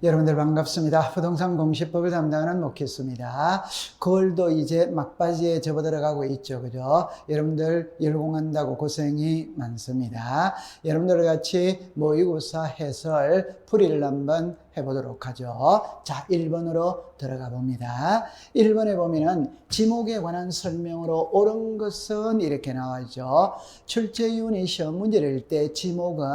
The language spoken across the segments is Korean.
여러분들 반갑습니다. 부동산 공시법을 담당하는 목회수입니다. 9월도 이제 막바지에 접어들어가고 있죠. 그죠? 여러분들 열공한다고 고생이 많습니다. 여러분들 같이 모의고사 해설 풀이를 한번 해보도록 하죠. 자, 1번으로 들어가 봅니다. 1번에 보면은 지목에 관한 설명으로 옳은 것은 이렇게 나와있죠. 출제위원이 시험 문제를 낼 때 지목은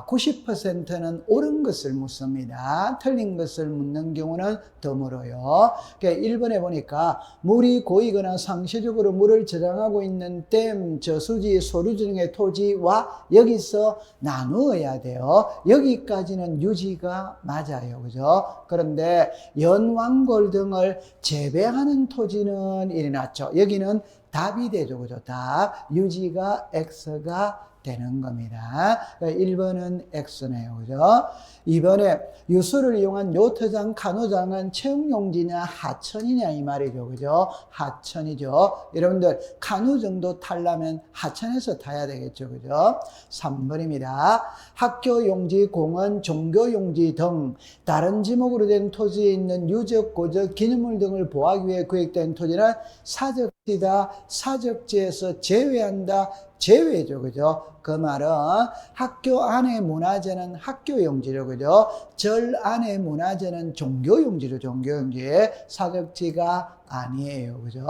90%는 옳은 것을 묻습니다. 틀린 것을 묻는 경우는 드물어요. 그러니까 1번에 보니까 물이 고이거나 상시적으로 물을 저장하고 있는 댐, 저수지, 소류지 등의 토지와 여기서 나누어야 돼요. 여기까지는 유지가 맞아요. 그죠? 그런데 연왕골 등을 재배하는 토지는 이래 놨죠. 여기는 답이 되죠. 그죠? 답. 유지가 X가 되는 겁니다. 1번은 X네요. 그죠? 2번에 유수를 이용한 요트장, 카누장은 채용용지냐 하천이냐 이 말이죠. 그죠? 하천이죠. 여러분들 카누 정도 타려면 하천에서 타야 되겠죠. 그죠? 3번입니다. 학교용지, 공원, 종교용지 등 다른 지목으로 된 토지에 있는 유적, 고적, 기념물 등을 보호하기 위해 구획된 토지는 사적지다. 사적지에서 제외한다. 제외죠. 그죠? 그 말은 학교 안의 문화재는 학교용지로, 그죠? 절 안의 문화재는 종교용지로, 종교용지. 사적지가 아니에요. 그죠?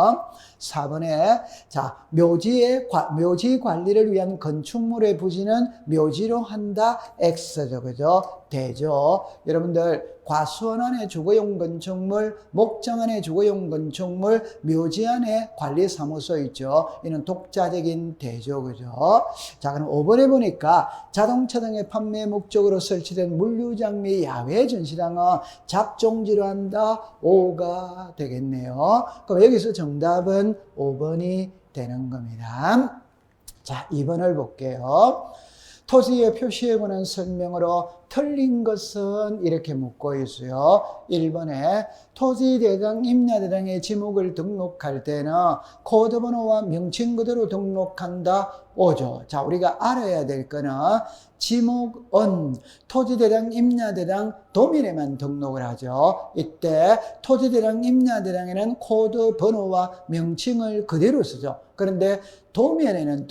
4번에, 자, 묘지 관리를 위한 건축물의 부지는 묘지로 한다. X죠. 그죠? 되죠. 여러분들, 과수원 안에 주거용 건축물, 목장 안에 주거용 건축물, 묘지 안에 관리사무소 있죠. 이는 독자적인 대죠. 그죠? 자, 그럼 5번에 보니까 자동차 등의 판매 목적으로 설치된 물류장 및 야외 전시장은 잡종지로 한다. 5가 되겠네요. 그럼 여기서 정답은 5번이 되는 겁니다. 자, 2번을 볼게요. 토지의 표시에 관한 설명으로 틀린 것은 이렇게 묻고 있어요. 1번에 토지대장, 임야대장의 지목을 등록할 때는 코드번호와 명칭 그대로 등록한다. 5죠. 자, 우리가 알아야 될 거는 지목은 토지대장, 임야대장, 도면에만 등록을 하죠. 이때 토지대장, 임야대장에는 코드번호와 명칭을 그대로 쓰죠. 그런데 도면에는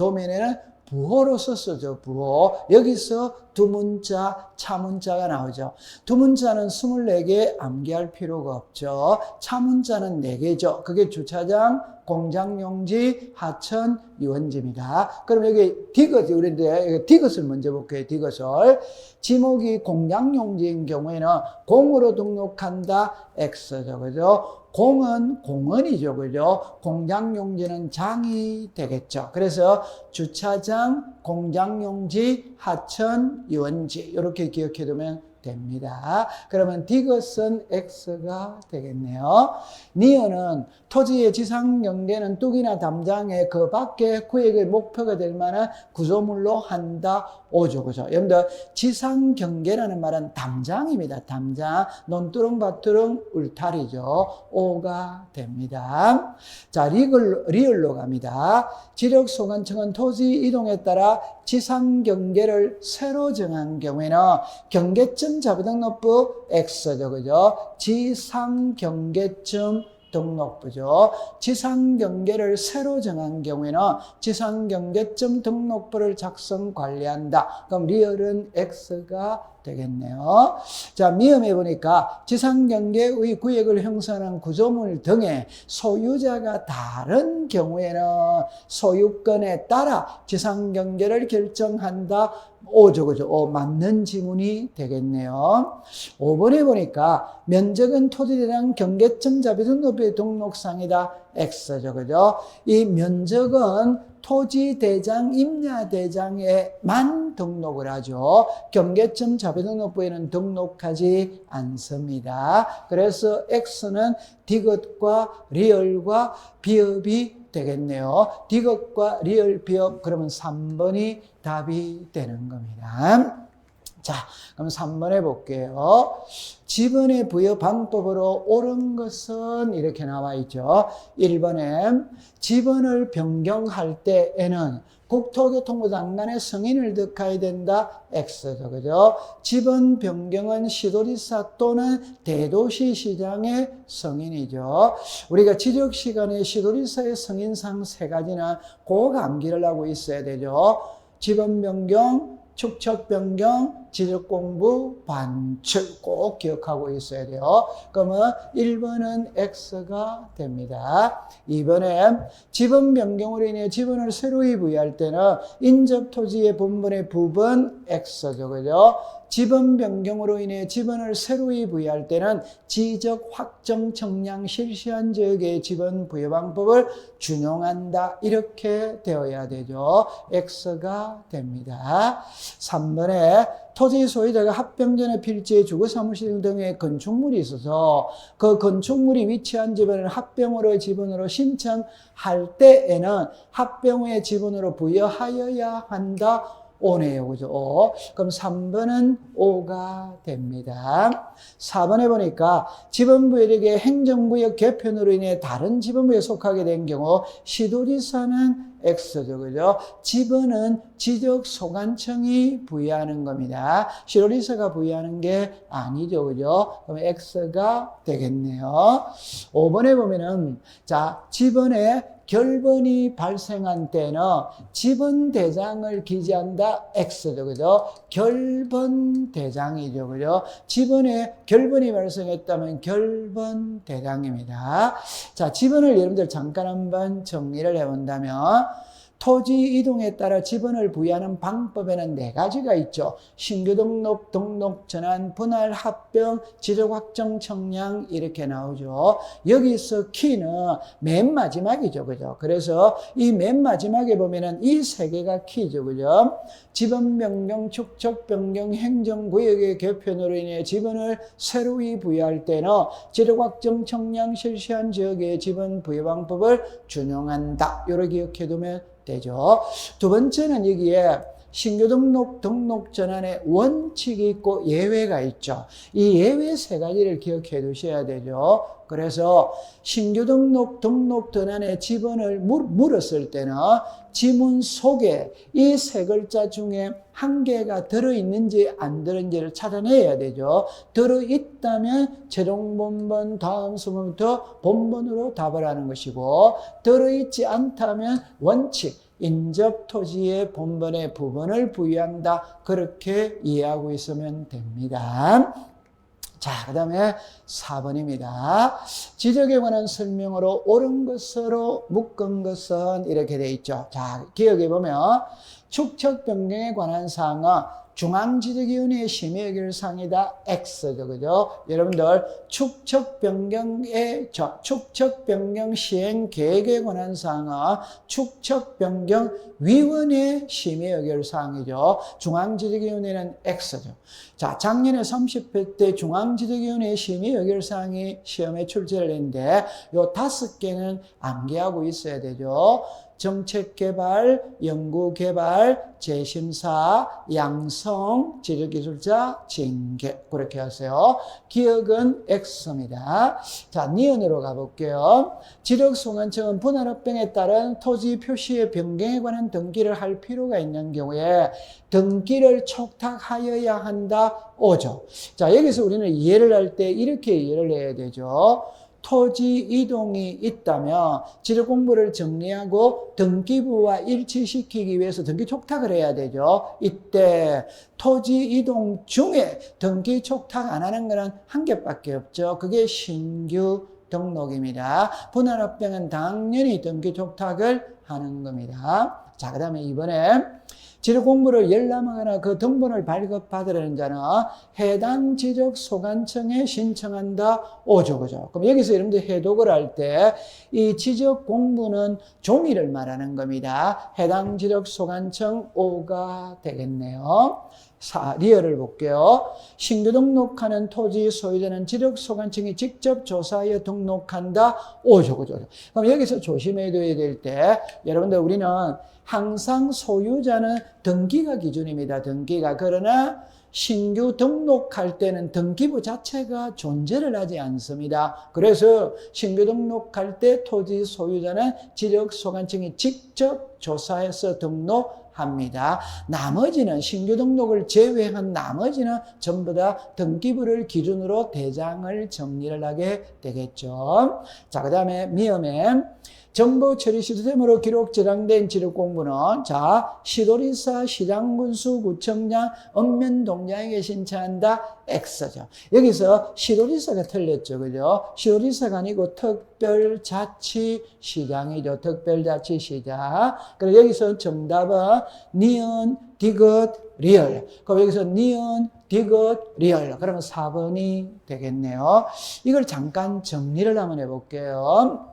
부호로 썼죠. 부호. 여기서 두문자, 차문자가 나오죠. 두문자는 24개 암기할 필요가 없죠. 차문자는 4개죠. 그게 주차장, 공장용지, 하천, 유원지입니다. 그럼 여기 디귿, 우리 디귿을 먼저 볼게요. 디귿을. 지목이 공장용지인 경우에는 공으로 등록한다. X죠. 그죠? 공은 공원이죠. 그죠? 공장용지는 장이 되겠죠. 그래서 주차장, 공장용지, 하천, 유원지 이렇게 기억해 두면 됩니다. 그러면 디귿은 X가 되겠네요. 니은은 토지의 지상 경계는 뚝이나 담장에 그 밖에 구획의 목표가 될 만한 구조물로 한다. 5죠. 그죠? 여러분들 지상 경계라는 말은 담장입니다. 담장. 논두렁, 밭두렁, 울타리죠. 5가 됩니다. 자, 리을로 갑니다. 지력 소관청은 토지 이동에 따라 지상 경계를 새로 정한 경우에는 경계점 자비등록부 X죠. 그죠? 지상 경계점 등록부죠. 지상 경계를 새로 정한 경우에는 지상 경계점 등록부를 작성 관리한다. 그럼 리얼은 X가 되겠네요. 자, 미음에 보니까 지상 경계의 구역을 형성하는 구조물 등의 소유자가 다른 경우에는 소유권에 따라 지상 경계를 결정한다. 5죠. 그죠? 맞는 지문이 되겠네요. 5번에 보니까 면적은 토지대장 경계점 자비등록부의 등록상이다. X죠. 그죠? 이 면적은 토지대장, 임야대장에만 등록을 하죠. 경계점 자비등록부에는 등록하지 않습니다. 그래서 X는 디귿과 리얼과 비읍이 되겠네요. 디귿과 리얼, 비읍, 그러면 3번이 답이 되는 겁니다. 자, 그럼 3번에 볼게요. 지번의 부여 방법으로 옳은 것은 이렇게 나와 있죠. 1번에 지번을 변경할 때에는 국토교통부 장관의 승인을 득해야 된다. X죠. 그죠? 지번 변경은 시도지사 또는 대도시시장의 승인이죠. 우리가 지적시간에 시도지사의 승인상 세 가지는 꼭 암기를 하고 있어야 되죠. 지번 변경, 축척 변경, 지적 공부, 반출 꼭 기억하고 있어야 돼요. 그러면 1번은 X가 됩니다. 2번에 지번 변경으로 인해 지번을 새로이 부여할 때는 인접 토지의 본분의 부분 X죠. 그죠? 지번 변경으로 인해 지번을 새로이 부여할 때는 지적 확정 청량 실시한 지역의 지번 부여 방법을 준용한다. 이렇게 되어야 되죠. X가 됩니다. 3번에 토지 소유자가 합병 전에 필지에 주거 사무실 등의 건축물이 있어서 그 건축물이 위치한 지번을 합병으로의 지번으로 신청할 때에는 합병 후의 지번으로 부여하여야 한다. O네요. 그죠? O. 그럼 3번은 O가 됩니다. 4번에 보니까 지번부여력의 행정구역 개편으로 인해 다른 지번부에 속하게 된 경우 시도지사는 X죠. 그죠? 지번은 지적소관청이 부여하는 겁니다. 시도지사가 부여하는 게 아니죠. 그죠? 그럼 X가 되겠네요. 5번에 보면은, 자, 지번에 결번이 발생한 때는 지번대장을 기재한다. X죠. 그죠? 결번대장이죠. 그죠? 지번에 결번이 발생했다면 결번대장입니다. 자, 지번을 여러분들 잠깐 한번 정리를 해본다면 토지 이동에 따라 지번을 부여하는 방법에는 네 가지가 있죠. 신규 등록, 등록 전환, 분할, 합병, 지적 확정, 청량 이렇게 나오죠. 여기서 키는 맨 마지막이죠. 그죠? 그래서 이 맨 마지막에 보면은 이 세 개가 키죠. 그죠? 지번 변경, 축척 변경, 행정구역의 개편으로 인해 지번을 새로이 부여할 때는 지적 확정, 청량 실시한 지역의 지번 부여 방법을 준용한다. 요렇게 기억해두면 되죠. 두 번째는 여기에 신규 등록, 등록 전환의 원칙이 있고 예외가 있죠. 이 예외 세 가지를 기억해 두셔야 되죠. 그래서 신규 등록, 등록 전환의 지번을 물었을 때는 지문 속에 이 세 글자 중에 한 개가 들어있는지 안 들어있는지를 찾아내야 되죠. 들어있다면 최종 본번 다음 수문부터 본번으로 답을 하는 것이고 들어있지 않다면 원칙, 인접 토지의 본번의 부분을 부여한다. 그렇게 이해하고 있으면 됩니다. 자, 그 다음에 4번입니다. 지적에 관한 설명으로 옳은 것으로 묶은 것은 이렇게 되어 있죠. 자, 기억해 보면 축척 변경에 관한 사항은 중앙지적위원회의 심의 의결 사항이다. X죠. 그죠? 여러분들, 축척 변경 시행 계획에 관한 사항은 축척 변경 위원회 심의 의결 사항이죠. 중앙지적위원회는 X죠. 자, 작년에 30회 때 중앙지적위원회 심의 의결 사항이 시험에 출제를 했는데, 요 5개는 암기하고 있어야 되죠. 정책개발, 연구개발, 재심사, 양성, 지적기술자, 징계. 그렇게 하세요. 기억은 X입니다. 자, 니은으로 가볼게요. 지적소관청은 분할합병에 따른 토지 표시의 변경에 관한 등기를 할 필요가 있는 경우에 등기를 촉탁하여야 한다. O죠. 자, 여기서 우리는 이해를 할 때 이렇게 이해를 해야 되죠. 토지 이동이 있다면 지적 공부를 정리하고 등기부와 일치시키기 위해서 등기 촉탁을 해야 되죠. 이때 토지 이동 중에 등기 촉탁 안 하는 거는 한 개밖에 없죠. 그게 신규 등록입니다. 분할합병은 당연히 등기 촉탁을 하는 겁니다. 자, 그 다음에 이번에 지적 공부를 열람하거나 그 등본을 발급받으려는 자는 해당 지적 소관청에 신청한다. O죠. 그죠? 그럼 여기서 여러분들 해독을 할 때 이 지적 공부는 종이를 말하는 겁니다. 해당 지적 소관청 O가 되겠네요. 리얼을 볼게요. 신규 등록하는 토지 소유자는 지적소관청이 직접 조사하여 등록한다. O죠. 그죠? 그럼 여기서 조심해야 될 때, 여러분들 우리는 항상 소유자는 등기가 기준입니다. 등기가. 그러나 신규 등록할 때는 등기부 자체가 존재를 하지 않습니다. 그래서 신규 등록할 때 토지 소유자는 지적소관청이 직접 조사해서 등록합니다. 나머지는 신규 등록을 제외한 나머지는 전부 다 등기부를 기준으로 대장을 정리를 하게 되겠죠. 자, 그 다음에 미음에 정보 처리 시스템으로 기록 저장된 지력 공부는 자, 시도리사, 시장군수, 구청장, 읍면동장에게 신청한다 X죠. 여기서 시도리사가 틀렸죠. 그죠? 시도리사가 아니고 특별자치시장이죠. 특별자치시장. 그래서 여기서 정답은 니은, 디귿, 리얼. 그럼 여기서 니은, 디귿, 리얼. 그러면 4번이 되겠네요. 이걸 잠깐 정리를 한번 해볼게요.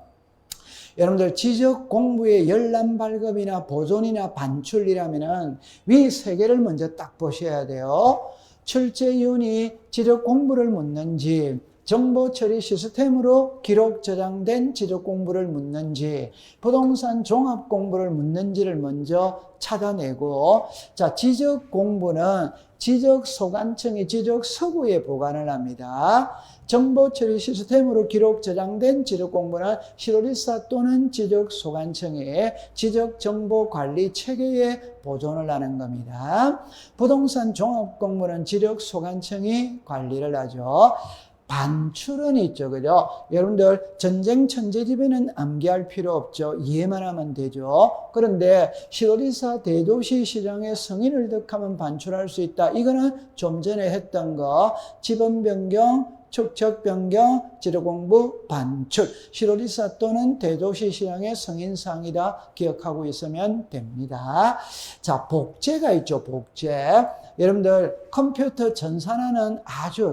여러분들 지적 공부의 열람 발급이나 보존이나 반출이라면은 위 세 개를 먼저 딱 보셔야 돼요. 출제위원이 지적 공부를 묻는지, 정보 처리 시스템으로 기록 저장된 지적 공부를 묻는지, 부동산 종합 공부를 묻는지를 먼저 찾아내고, 자, 지적 공부는 지적 소관청이 지적 서구에 보관을 합니다. 정보 처리 시스템으로 기록 저장된 지적 공부는 시도리사 또는 지적 소관청의 지적 정보 관리 체계에 보존을 하는 겁니다. 부동산 종합 공부는 지적 소관청이 관리를 하죠. 반출은 있죠. 그죠? 여러분들 전쟁 천재집에는 암기할 필요 없죠. 이해만 하면 되죠. 그런데 시도리사 대도시 시장의 승인을 득하면 반출할 수 있다. 이거는 좀 전에 했던 거. 지번 변경, 축척 변경, 지도공부, 반출. 시도리사 또는 대도시 시장의 승인사항이다. 기억하고 있으면 됩니다. 자, 복제가 있죠. 복제. 여러분들 컴퓨터 전산화는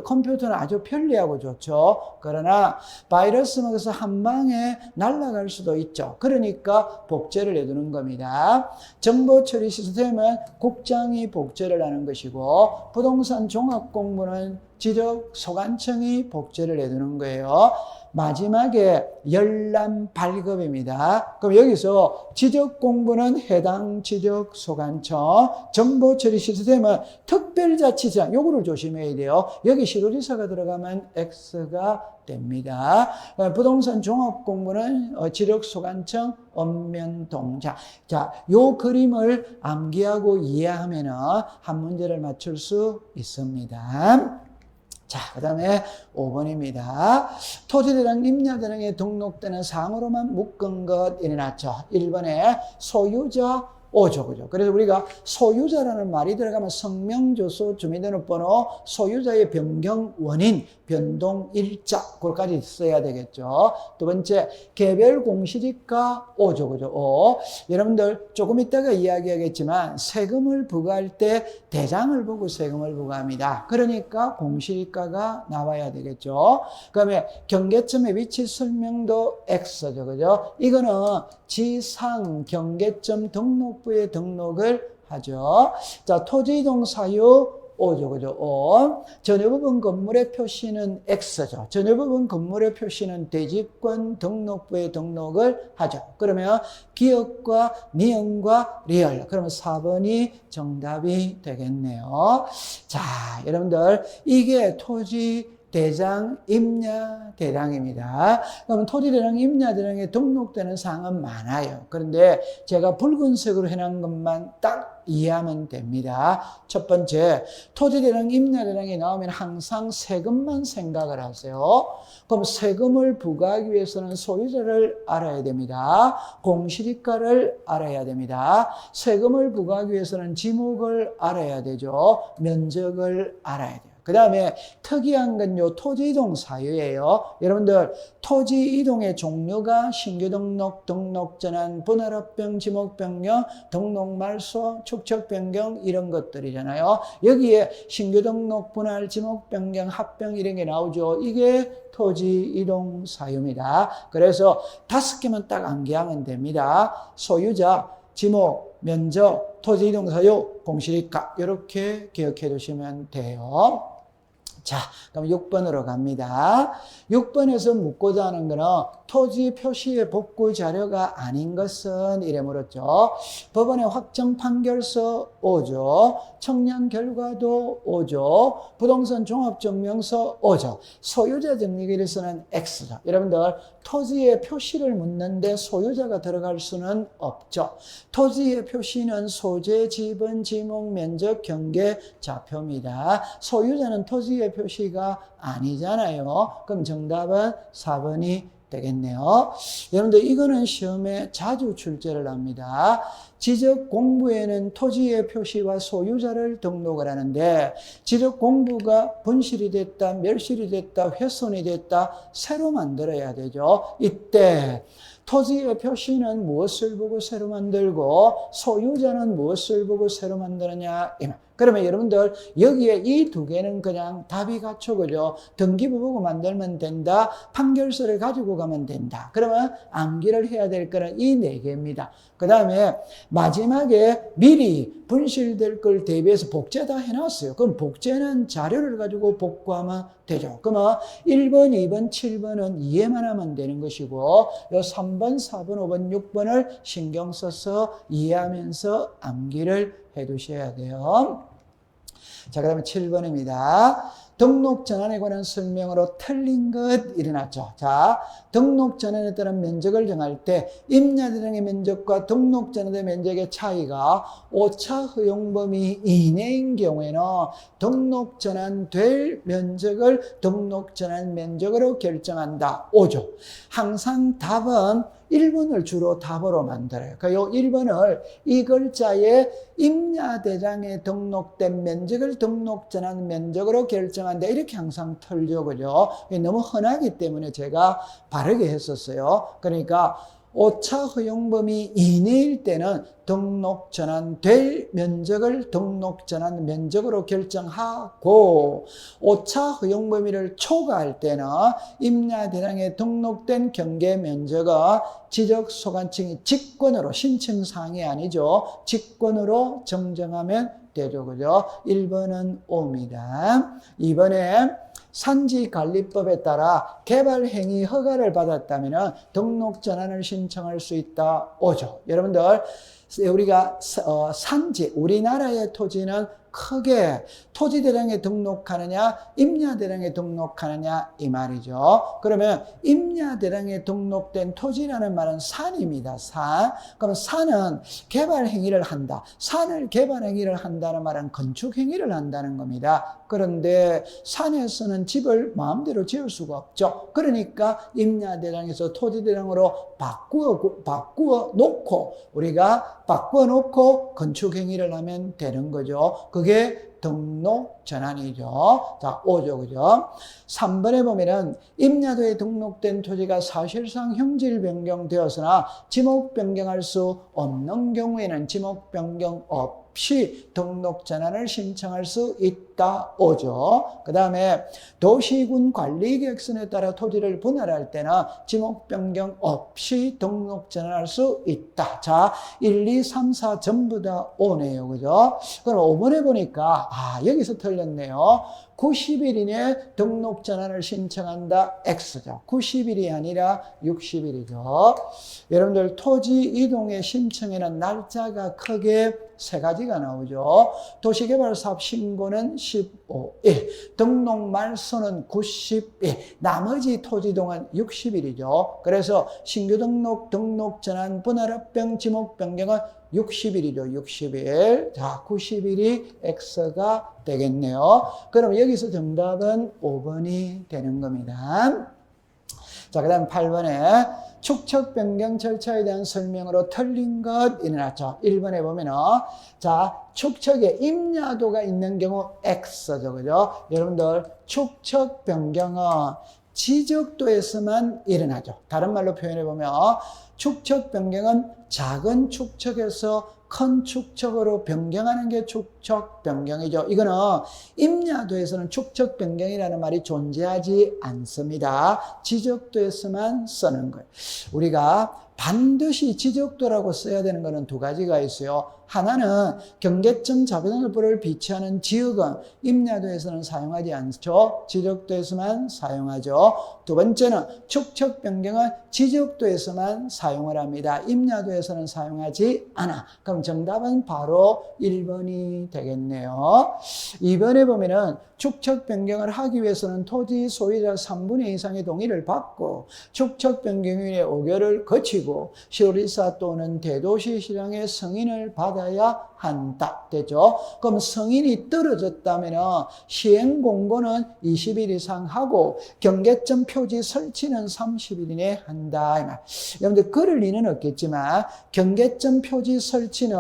컴퓨터는 아주 편리하고 좋죠. 그러나 바이러스 먹어서 한 방에 날아갈 수도 있죠. 그러니까 복제를 해두는 겁니다. 정보 처리 시스템은 국장이 복제를 하는 것이고, 부동산 종합 공부는 지적 소관청이 복제를 해두는 거예요. 마지막에 열람 발급입니다. 그럼 여기서 지적 공부는 해당 지적 소관청, 정보 처리 시스템은 특별자치장, 요거를 조심해야 돼요. 여기 시도지사가 들어가면 X가 됩니다. 부동산 종합 공부는 지적 소관청, 읍면동장. 자, 요 그림을 암기하고 이해하면은 한 문제를 맞출 수 있습니다. 자, 그 다음에 5번입니다. 토지대장, 임야대장에 등록되는 사항으로만 묶은 것 일어났죠. 1번에 소유자, 오죠. 그죠? 그래서 우리가 소유자라는 말이 들어가면 성명, 주소, 주민등록번호, 소유자의 변경 원인, 변동 일자, 그걸까지 써야 되겠죠. 두 번째, 개별 공시지가 오죠. 그죠? 오. 여러분들 조금 이따가 이야기하겠지만 세금을 부과할 때 대장을 보고 세금을 부과합니다. 그러니까 공시지가가 나와야 되겠죠. 그 다음에 경계점의 위치 설명도 X죠. 그죠? 이거는 지상 경계점 등록부에 등록을 하죠. 자, 토지 이동 사유 O죠. 그죠? O. 전유 부분 건물의 표시는 X죠. 전유 부분 건물의 표시는 대지권 등록부에 등록을 하죠. 그러면 기억과 니은과 리얼. 그러면 4번이 정답이 되겠네요. 자, 여러분들 이게 토지 대장, 임야, 대장입니다. 그럼 토지 대장, 임야, 대장에 등록되는 사항은 많아요. 그런데 제가 붉은색으로 해놓은 것만 딱 이해하면 됩니다. 첫 번째, 토지 대장, 임야, 대장이 나오면 항상 세금만 생각을 하세요. 그럼 세금을 부과하기 위해서는 소유자를 알아야 됩니다. 공시지가를 알아야 됩니다. 세금을 부과하기 위해서는 지목을 알아야 되죠. 면적을 알아야 돼요. 그 다음에 특이한 건 요 토지 이동 사유예요. 여러분들 토지 이동의 종류가 신규 등록, 등록 전환, 분할 합병, 지목 변경, 등록 말소, 축척 변경 이런 것들이잖아요. 여기에 신규 등록, 분할, 지목 변경, 합병 이런 게 나오죠. 이게 토지 이동 사유입니다. 그래서 5개만 딱 암기하면 됩니다. 소유자, 지목, 면적, 토지 이동 사유, 공시지가 이렇게 기억해 두시면 돼요. 자, 그럼 6번으로 갑니다. 6번에서 묻고자 하는 거는 토지 표시의 복구 자료가 아닌 것은 이래 물었죠. 법원의 확정 판결서 오죠. 청량 결과도 오죠. 부동산 종합증명서 오죠. 소유자 정리기일서는 X죠. 여러분들 토지의 표시를 묻는데 소유자가 들어갈 수는 없죠. 토지의 표시는 소재, 지분, 지목, 면적, 경계, 좌표입니다. 소유자는 토지의 표시가 아니잖아요. 그럼 정답은 4번이 되겠네요. 여러분들 이거는 시험에 자주 출제를 합니다. 지적 공부에는 토지의 표시와 소유자를 등록을 하는데 지적 공부가 분실이 됐다, 멸실이 됐다, 훼손이 됐다 새로 만들어야 되죠. 이때 토지의 표시는 무엇을 보고 새로 만들고 소유자는 무엇을 보고 새로 만드느냐. 그러면 여러분들 여기에 이 두 개는 그냥 답이 갖춰 그죠. 등기부 보고 만들면 된다. 판결서를 가지고 가면 된다. 그러면 암기를 해야 될 거는 이 네 개입니다. 그 다음에 마지막에 미리 분실될 걸 대비해서 복제 다 해놨어요. 그럼 복제는 자료를 가지고 복구하면 되죠. 그러면 1번, 2번, 7번은 이해만 하면 되는 것이고 요 3번, 4번, 5번, 6번을 신경 써서 이해하면서 암기를 해 두셔야 돼요. 자, 그 다음에 7번입니다. 등록 전환에 관한 설명으로 틀린 것 일어났죠. 자, 등록 전환에 따른 면적을 정할 때 임야대장의 면적과 등록 전환의 면적의 차이가 오차 허용 범위 이내인 경우에는 등록 전환될 면적을 등록 전환 면적으로 결정한다. 5조. 항상 답은 1번을 주로 답으로 만들어요. 그러니까 요 1번을 이 글자에 임야대장에 등록된 면적을 등록 전환 면적으로 결정한다. 이렇게 항상 틀죠. 그죠? 너무 흔하기 때문에 제가 바르게 했었어요. 그러니까 오차 허용 범위 이내일 때는 등록 전환될 면적을 등록 전환 면적으로 결정하고 오차 허용 범위를 초과할 때는 임야대장에 등록된 경계 면적은 지적 소관청이 직권으로 신청사항이 아니죠. 직권으로 정정하면 되죠. 그죠? 1번은 O입니다. 2번에 산지관리법에 따라 개발행위 허가를 받았다면 등록 전환을 신청할 수 있다. 5조. 여러분들 우리가 산지, 우리나라의 토지는 크게 토지대장에 등록하느냐 임야대장에 등록하느냐 이 말이죠. 그러면 임야대장에 등록된 토지라는 말은 산입니다. 산. 그럼 산은 개발행위를 한다. 산을 개발행위를 한다는 말은 건축행위를 한다는 겁니다. 그런데 산에서는 집을 마음대로 지을 수가 없죠. 그러니까 임야대장에서 토지대장으로 바꾸어 놓고 우리가 바꾸어 놓고 건축행위를 하면 되는 거죠. 그게 등록 전환이죠. 자, 5조, 그죠? 3번에 보면은 임야도에 등록된 토지가 사실상 형질 변경되었으나 지목 변경할 수 없는 경우에는 지목 변경 없이 등록 전환을 신청할 수 있다. 5조. 그 다음에 도시군 관리계획선에 따라 토지를 분할할 때는 지목 변경 없이 등록 전환할 수 있다. 자, 1, 2, 3, 4 전부 다 5네요. 그죠? 그럼 5번에 보니까 여기서 틀렸네요. 90일 이내 등록 전환을 신청한다. X죠. 90일이 아니라 60일이죠. 여러분들 토지 이동의 신청에는 날짜가 크게 세 가지가 나오죠. 도시개발사업 신고는 15일, 등록 말소는 90일, 나머지 토지동은 60일이죠. 그래서 신규 등록 전환, 분할합병, 지목 변경은 60일이죠. 60일. 자, 90일이 X가 되겠네요. 그럼 여기서 정답은 5번이 되는 겁니다. 자, 그 다음 8번에 축척 변경 절차에 대한 설명으로 틀린 것 일어났죠. 1번에 보면은 자, 축척에 임야도가 있는 경우 X죠. 그죠? 여러분들 축척 변경은 지적도에서만 일어나죠. 다른 말로 표현해 보면 축척 변경은 작은 축척에서 큰 축척으로 변경하는 게 축척 변경이죠. 이거는 임야도에서는 축척 변경이라는 말이 존재하지 않습니다. 지적도에서만 쓰는 거예요. 우리가 반드시 지적도라고 써야 되는 것은 두 가지가 있어요. 하나는 경계점 자변을보를 비치하는 지역은 임야도에서는 사용하지 않죠. 지적도에서만 사용하죠. 두 번째는 축척 변경은 지적도에서만 사용을 합니다. 임야도에서는 사용하지 않아. 그럼 정답은 바로 1번이 되겠네요. 2번에 보면은 축척 변경을 하기 위해서는 토지 소유자 3분의 2 이상의 동의를 받고 축척 변경위원회 의결을 거치고 시도지사 또는 대도시시장의 승인을 받아야 한다. 되죠? 그럼 승인이 떨어졌다면 시행 공고는 20일 이상 하고 경계점 표지 설치는 30일 이내에 한다. 여러분들 그럴 리는 없겠지만 경계점 표지 설치는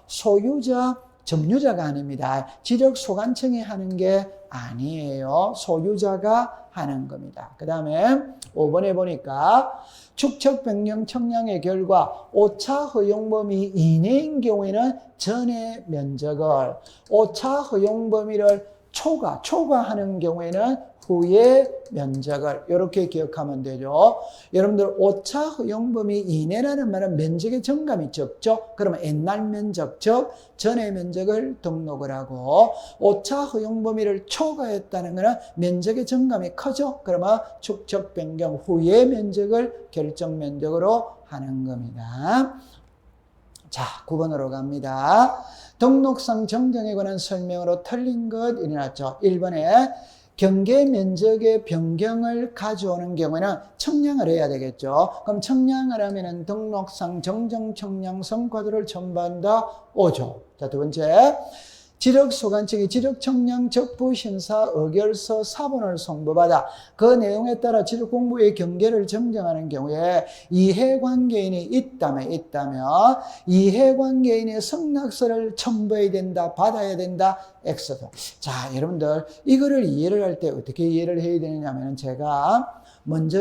소유자 점유자가 아닙니다. 지적 소관청이 하는 게 아니에요. 소유자가 하는 겁니다. 그 다음에 5번에 보니까 축척 변경 청량의 결과 오차 허용 범위 이내인 경우에는 전의 면적을, 오차 허용 범위를 초과하는 경우에는 후의 면적을 이렇게 기억하면 되죠. 여러분들 오차 허용 범위 이내라는 말은 면적의 정감이 적죠. 그러면 옛날 면적, 즉 전의 면적을 등록을 하고 오차 허용 범위를 초과했다는 것은 면적의 정감이 크죠. 그러면 축척 변경 후의 면적을 결정 면적으로 하는 겁니다. 자, 9번으로 갑니다. 등록상 정정에 관한 설명으로 틀린 것 일어났죠. 1번에 경계 면적의 변경을 가져오는 경우에는 청량을 해야 되겠죠. 그럼 청량을 하면은 등록상 정정 청량 성과들을 첨부한다. 5조. 자, 두 번째. 지적소관청이 지적청량 적부심사 의결서 사본을 송부받아 그 내용에 따라 지적공부의 경계를 정정하는 경우에 이해관계인이 있다면 이해관계인의 승낙서를 첨부해야 된다, 받아야 된다, 엑스도. 자, 여러분들 이거를 이해를 할 때 어떻게 이해를 해야 되느냐면 제가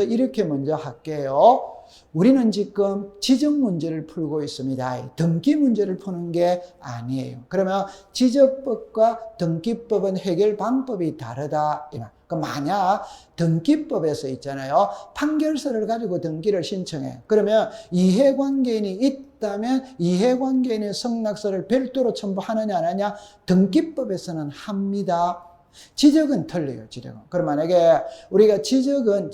이렇게 먼저 할게요. 우리는 지금 지적 문제를 풀고 있습니다. 등기 문제를 푸는 게 아니에요. 그러면 지적법과 등기법은 해결 방법이 다르다. 만약 등기법에서 있잖아요. 판결서를 가지고 등기를 신청해. 그러면 이해관계인이 있다면 이해관계인의 승낙서를 별도로 첨부하느냐 안 하느냐? 등기법에서는 합니다. 지적은 틀려요. 지적은. 그럼 만약에 우리가 지적은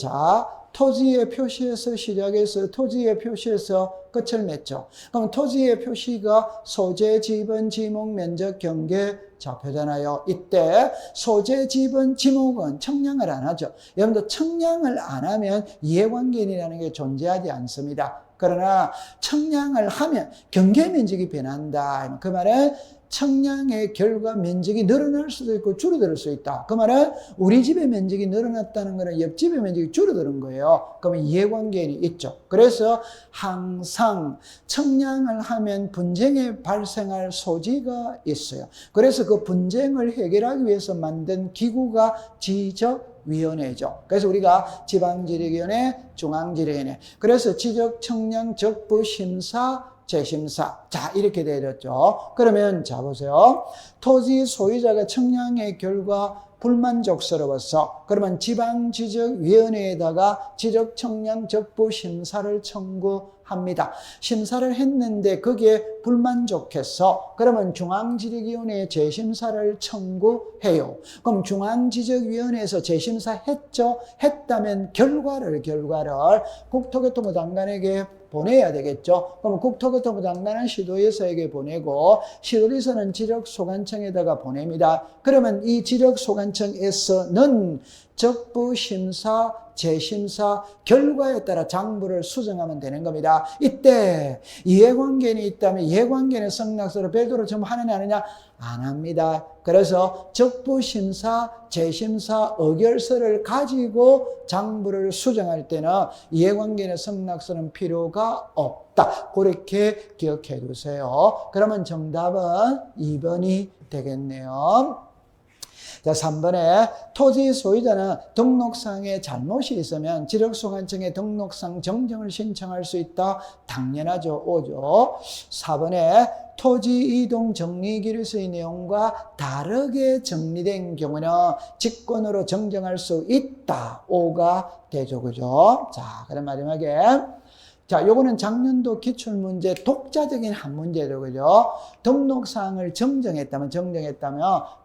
토지의 표시에서 시작해서 토지의 표시에서 끝을 맺죠. 그럼 토지의 표시가 소재, 지분, 지목, 면적, 경계, 좌표잖아요. 이때 소재, 지분, 지목은 청량을 안 하죠. 여러분들 청량을 안 하면 이해관계인이라는 게 존재하지 않습니다. 그러나 청량을 하면 경계 면적이 변한다. 그 말은 청량의 결과 면적이 늘어날 수도 있고 줄어들 수 있다. 그 말은 우리 집의 면적이 늘어났다는 것은 옆집의 면적이 줄어드는 거예요. 그러면 이해관계인이 있죠. 그래서 항상 청량을 하면 분쟁이 발생할 소지가 있어요. 그래서 그 분쟁을 해결하기 위해서 만든 기구가 지적위원회죠. 그래서 우리가 지방지력위원회, 중앙지력위원회. 그래서 지적청량 적부심사 재심사. 자, 이렇게 되어졌죠. 그러면 자 보세요. 토지 소유자가 청량의 결과 불만족스러워서 그러면 지방지적위원회에다가 지적청량 적부심사를 청구합니다. 심사를 했는데 그게 불만족해서 그러면 중앙지적위원회에 재심사를 청구해요. 그럼 중앙지적위원회에서 재심사 했죠? 했다면 결과를 국토교통부 장관에게 보내야 되겠죠. 그럼 국토교통부 장관은 시도지사에게 보내고 시도지사는 지적소관청에다가 보냅니다. 그러면 이 지적소관청에서는 적부심사, 재심사 결과에 따라 장부를 수정하면 되는 겁니다. 이때 이해관계인이 있다면 이해관계인의 승낙서를 별도로 첨부하느냐 안 하느냐? 안 합니다. 그래서 적부심사, 재심사 의결서를 가지고 장부를 수정할 때는 이해관계인의 승낙서는 필요가 없다. 그렇게 기억해 두세요. 그러면 정답은 2번이 되겠네요. 자, 3번에 토지 소유자는 등록상에 잘못이 있으면 지력소관청에 등록상 정정을 신청할 수 있다. 당연하죠. 5죠. 4번에 토지 이동 정리 기류서의 내용과 다르게 정리된 경우는 직권으로 정정할 수 있다. 5가 되죠. 그죠? 자, 그럼 마지막에 자, 요거는 작년도 기출문제 독자적인 한 문제죠. 그죠? 등록사항을 정정했다면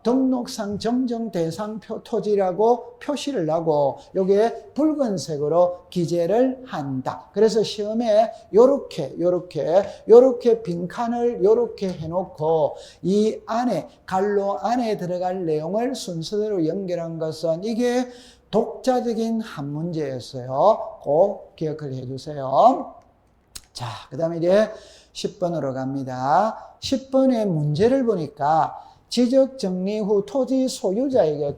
등록상 정정 대상 토지라고 표시를 하고 요게 붉은색으로 기재를 한다. 그래서 시험에 요렇게 빈칸을 요렇게 해놓고 이 안에 갈로 안에 들어갈 내용을 순서대로 연결한 것은 이게 독자적인 한 문제였어요. 꼭 기억을 해주세요. 자, 그 다음에 이제 10번으로 갑니다. 10번의 문제를 보니까 지적 정리 후 토지 소유자에게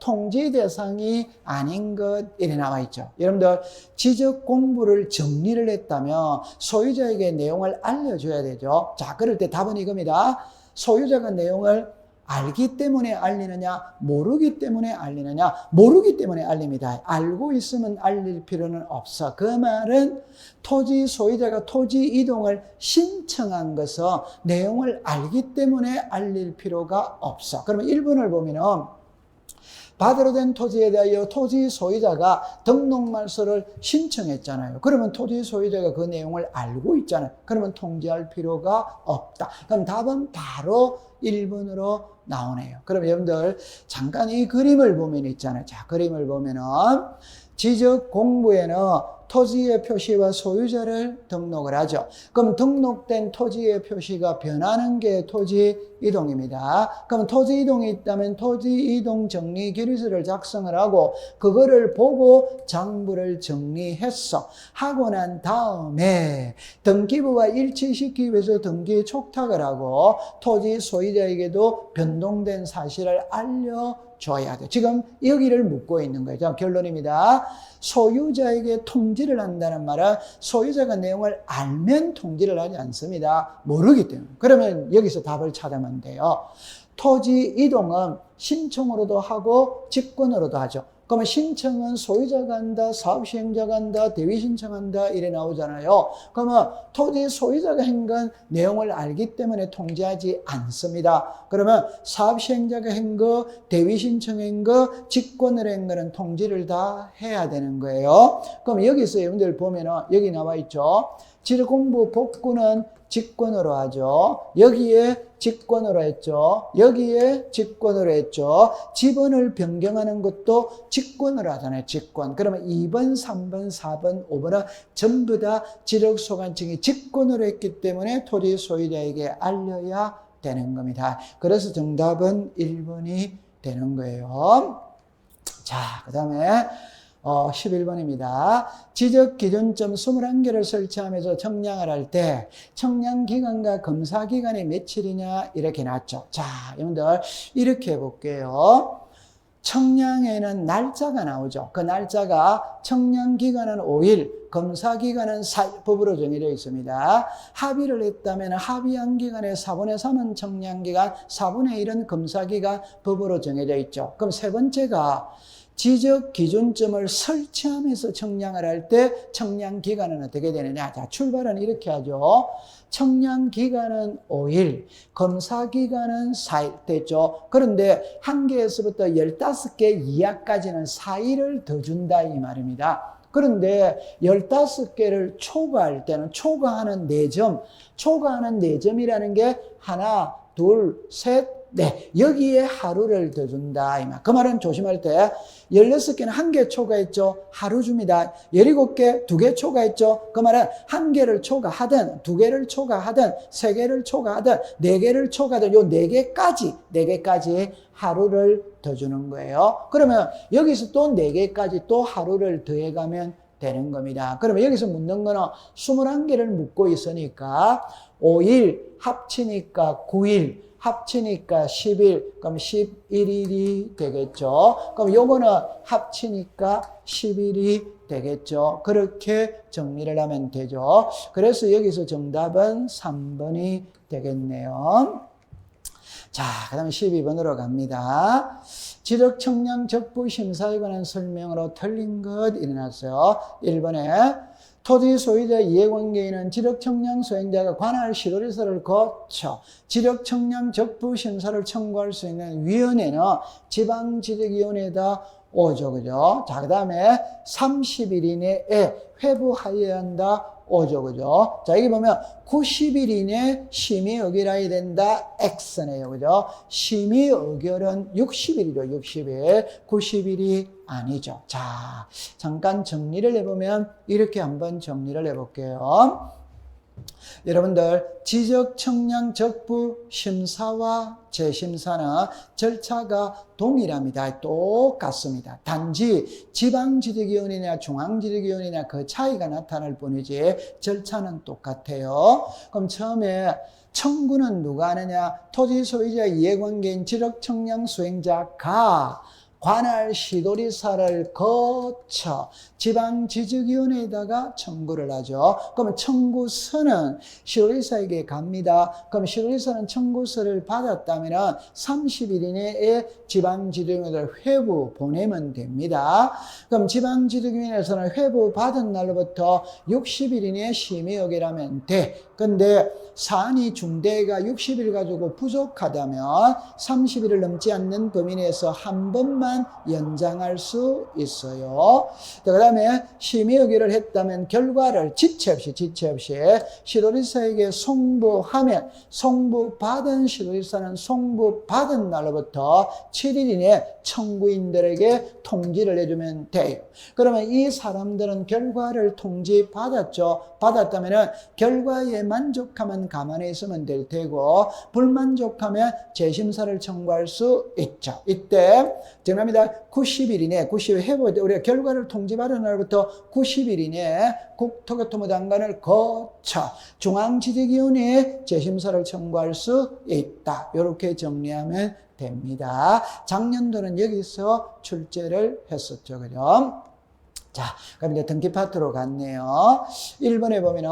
통지 대상이 아닌 것 이래 나와 있죠. 여러분들 지적 공부를 정리를 했다면 소유자에게 내용을 알려줘야 되죠. 자, 그럴 때 답은 이겁니다. 소유자가 내용을 알기 때문에 알리느냐, 모르기 때문에 알리느냐, 모르기 때문에 알립니다. 알고 있으면 알릴 필요는 없어. 그 말은 토지 소유자가 토지 이동을 신청한 것은 내용을 알기 때문에 알릴 필요가 없어. 그러면 1번을 보면은 받으러 된 토지에 대하여 토지 소유자가 등록말소를 신청했잖아요. 그러면 토지 소유자가 그 내용을 알고 있잖아요. 그러면 통지할 필요가 없다. 그럼 답은 바로 1번으로 나오네요. 그럼 여러분들 잠깐 이 그림을 보면 있잖아요. 자, 그림을 보면은 지적 공부에는 토지의 표시와 소유자를 등록을 하죠. 그럼 등록된 토지의 표시가 변하는 게 토지 이동입니다. 그럼 토지 이동이 있다면 토지 이동 정리 기류서를 작성을 하고 그거를 보고 장부를 정리했어. 하고 난 다음에 등기부와 일치시키기 위해서 등기 촉탁을 하고 토지 소유자에게도 변동된 사실을 알려줘야 돼. 지금 여기를 묻고 있는 거예요. 자, 결론입니다. 소유자에게 통지를 한다는 말은 소유자가 내용을 알면 통지를 하지 않습니다. 모르기 때문에. 그러면 여기서 답을 찾으면 돼요. 토지 이동은 신청으로도 하고 직권으로도 하죠. 그러면 신청은 소유자가 한다, 사업시행자가 한다, 대위신청한다 이래 나오잖아요. 그러면 토지 소유자가 한 건 내용을 알기 때문에 통지하지 않습니다. 그러면 사업시행자가 한 거, 대위신청한 거, 직권을 한 거는 통지를 다 해야 되는 거예요. 그럼 여기서 여러분들 보면은 여기 나와 있죠. 지적공부 복구는 직권으로 하죠. 여기에 직권으로 했죠. 여기에 직권으로 했죠. 지번을 변경하는 것도 직권으로 하잖아요. 직권. 그러면 2번, 3번, 4번, 5번은 전부 다 지력소관청이 직권으로 했기 때문에 토지 소유자에게 알려야 되는 겁니다. 그래서 정답은 1번이 되는 거예요. 자, 그 다음에 11번입니다. 지적 기준점 21개를 설치하면서 청량을 할 때 청량기간과 검사기간이 며칠이냐 이렇게 놨죠. 자, 여러분들 이렇게 해볼게요. 청량에는 날짜가 나오죠. 그 날짜가 청량기간은 5일, 검사기간은 4일 법으로 정해져 있습니다. 합의를 했다면 합의한 기간의 4분의 3은 청량기간, 4분의 1은 검사기간 법으로 정해져 있죠. 그럼 세 번째가 지적 기준점을 설치하면서 청량을 할 때 청량 기간은 어떻게 되느냐. 자, 출발은 이렇게 하죠. 청량 기간은 5일, 검사 기간은 4일 됐죠. 그런데 한 개에서부터 15개 이하까지는 4일을 더 준다 이 말입니다. 그런데 15개를 초과할 때는 초과하는 4점, 초과하는 4점이라는 게 하나, 둘, 셋, 네, 여기에 하루를 더 준다. 이 말. 그 말은 조심할 때 16개는 1개 초과했죠. 하루 줍니다. 17개 2개 초과했죠. 그 말은 1개를 초과하든 2개를 초과하든 3개를 초과하든 4개를 초과하든 요 4개까지 하루를 더 주는 거예요. 그러면 여기서 또 4개까지 또 하루를 더해가면 되는 겁니다. 그러면 여기서 묻는 거는 21개를 묻고 있으니까 5일 합치니까 9일 합치니까 10일, 그럼 11일이 되겠죠. 그럼 요거는 합치니까 10일이 되겠죠. 그렇게 정리를 하면 되죠. 그래서 여기서 정답은 3번이 되겠네요. 자, 그 다음에 12번으로 갑니다. 지적청량 적부 심사에 관한 설명으로 틀린 것 일어났어요. 1번에 토지 소유자 이해관계인은 지적청량 수행자가 관할 시도지사를 거쳐 지적청량 적부 심사를 청구할 수 있는 위원회는 지방지적위원회에다 오죠. 그죠? 자, 그 다음에 30일 이내에 회부하여야 한다. 오죠. 그죠? 자, 여기 보면 90일 이내 심의 의결해야 된다. X네요. 그죠? 심의 의결은 60일이죠. 60일. 90일이 아니죠. 자, 잠깐 정리를 해보면 이렇게 한번 정리를 해볼게요. 여러분들 지적청량 적부 심사와 재심사는 절차가 동일합니다. 똑같습니다. 단지 지방지적위원회나 중앙지적위원회나 그 차이가 나타날 뿐이지 절차는 똑같아요. 그럼 처음에 청구는 누가 하느냐? 토지 소유자 이해관계인 지적청량 수행자가 관할 시도지사를 거쳐 지방지적위원회에다가 청구를 하죠. 그러면 청구서는 시도지사에게 갑니다. 그럼 시도지사는 청구서를 받았다면 30일 이내에 지방지적위원회를 회부 보내면 됩니다. 그럼 지방지적위원회에서는 회부 받은 날로부터 60일 이내에 심의 의결하면 돼. 근데 사안이 중대가 60일 가지고 부족하다면 30일을 넘지 않는 범위 내에서 한 번만 연장할 수 있어요. 그 다음에 심의 의결을 했다면 결과를 지체 없이 시도지사에게 송부하면 송부받은 시도지사는 송부받은 날로부터 7일 이내 청구인들에게 통지를 해주면 돼요. 그러면 이 사람들은 결과를 통지받았죠. 받았다면 결과에 만족하면 가만히 있으면 될 테고 불만족하면 재심사를 청구할 수 있죠. 이때 정답입니다. 90일 이내 90일 해볼 때 우리가 결과를 통지받은 날부터 90일 이내에 국토교통부 장관을 거쳐 중앙지적위원회에 재심사를 청구할 수 있다. 이렇게 정리하면 됩니다. 작년도는 여기서 출제를 했었죠. 그죠? 자, 그럼 이제 등기 파트로 갔네요. 1번에 보면은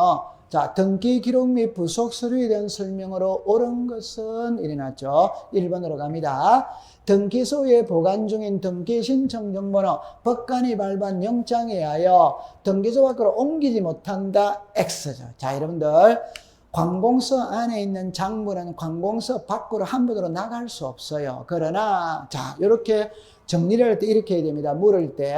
자, 등기 기록 및 부속 서류에 대한 설명으로 옳은 것은 일어났죠. 1번으로 갑니다. 등기소에 보관 중인 등기 신청 정보는 법관이 발부한 영장에 의하여 등기소 밖으로 옮기지 못한다. X죠. 자, 여러분들 관공서 안에 있는 작물은 관공서 밖으로 함부로 나갈 수 없어요. 그러나 자, 이렇게 정리를 할 때 이렇게 해야 됩니다. 물을 때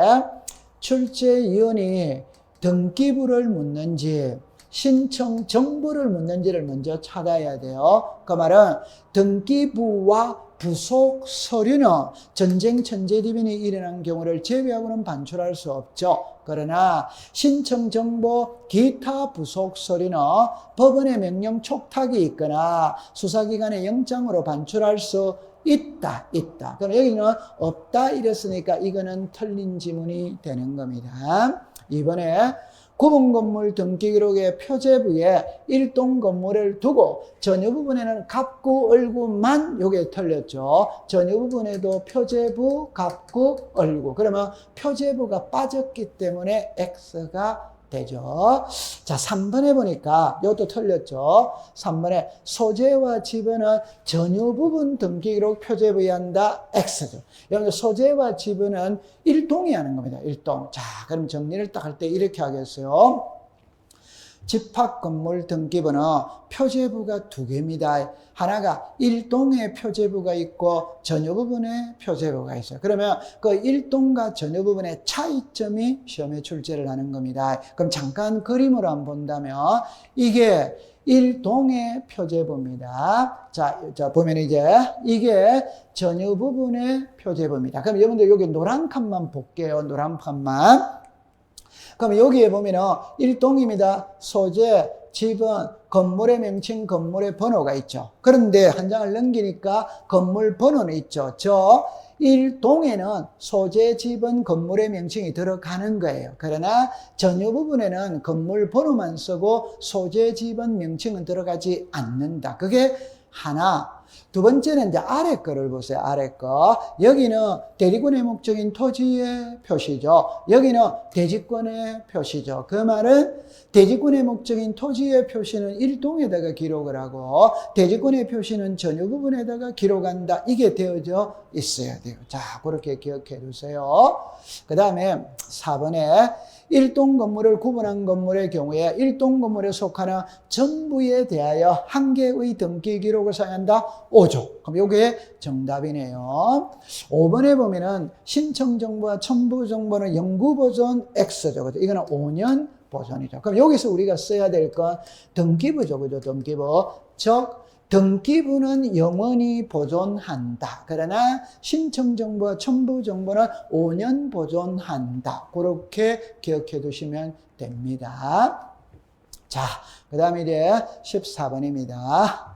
출제위원이 등기부를 묻는지 신청 정보를 묻는지를 먼저 찾아야 돼요. 그 말은 등기부와 부속 서류는 전쟁 천재지변이 일어난 경우를 제외하고는 반출할 수 없죠. 그러나 신청 정보 기타 부속 서류는 법원의 명령 촉탁이 있거나 수사기관의 영장으로 반출할 수 있다. 그럼 여기는 없다 이랬으니까 이거는 틀린 지문이 되는 겁니다. 이번에 구분 건물 등기 기록의 표제부에 일동 건물을 두고 전유 부분에는 갑구, 얼구만 요게 틀렸죠. 전유 부분에도 표제부, 갑구, 얼구. 그러면 표제부가 빠졌기 때문에 X가 되죠. 자, 3번에 보니까 이것도 틀렸죠. 3번에 소재와 지분은 전유 부분 등기 기록 표제부에 한다. X죠. 여러분 소재와 지분은 일동이 하는 겁니다. 일동. 자, 그럼 정리를 딱 할 때 이렇게 하겠어요. 집합 건물 등기부는 표제부가 두 개입니다. 하나가 일동의 표제부가 있고 전유 부분에 표제부가 있어요. 그러면 그 일동과 전유 부분의 차이점이 시험에 출제를 하는 겁니다. 그럼 잠깐 그림으로 한번 본다면 이게 일동의 표제부입니다. 자, 보면 이제 이게 전유 부분의 표제부입니다. 그럼 여러분들 여기 노란 칸만 볼게요. 노란 칸만. 그럼 여기에 보면은 일동입니다. 소재, 지분, 건물의 명칭, 건물의 번호가 있죠. 그런데 한 장을 넘기니까 건물 번호는 있죠. 저 일동에는 소재, 지분, 건물의 명칭이 들어가는 거예요. 그러나 전유 부분에는 건물 번호만 쓰고 소재, 지분, 명칭은 들어가지 않는다. 그게 하나. 두 번째는 이제 아래 거를 보세요. 아래 거. 여기는 대리권의 목적인 토지의 표시죠. 여기는 대지권의 표시죠. 그 말은 대지권의 목적인 토지의 표시는 일동에다가 기록을 하고 대지권의 표시는 전유 부분에다가 기록한다. 이게 되어져 있어야 돼요. 자, 그렇게 기억해 두세요. 그 다음에 4번에 일동 건물을 구분한 건물의 경우에 일동 건물에 속하는 전부에 대하여 한 개의 등기 기록을 사용한다. 5조. 그럼 이게 정답이네요. 5번에 보면은 신청 정보와 첨부 정보는 영구 보존 X죠. 그죠? 이거는 5년 보존이죠. 그럼 여기서 우리가 써야 될 건 등기부죠. 그죠? 등기부. 즉, 등기부는 영원히 보존한다. 그러나 신청 정보와 첨부 정보는 5년 보존한다. 그렇게 기억해 두시면 됩니다. 자, 그 다음에 이제 14번입니다.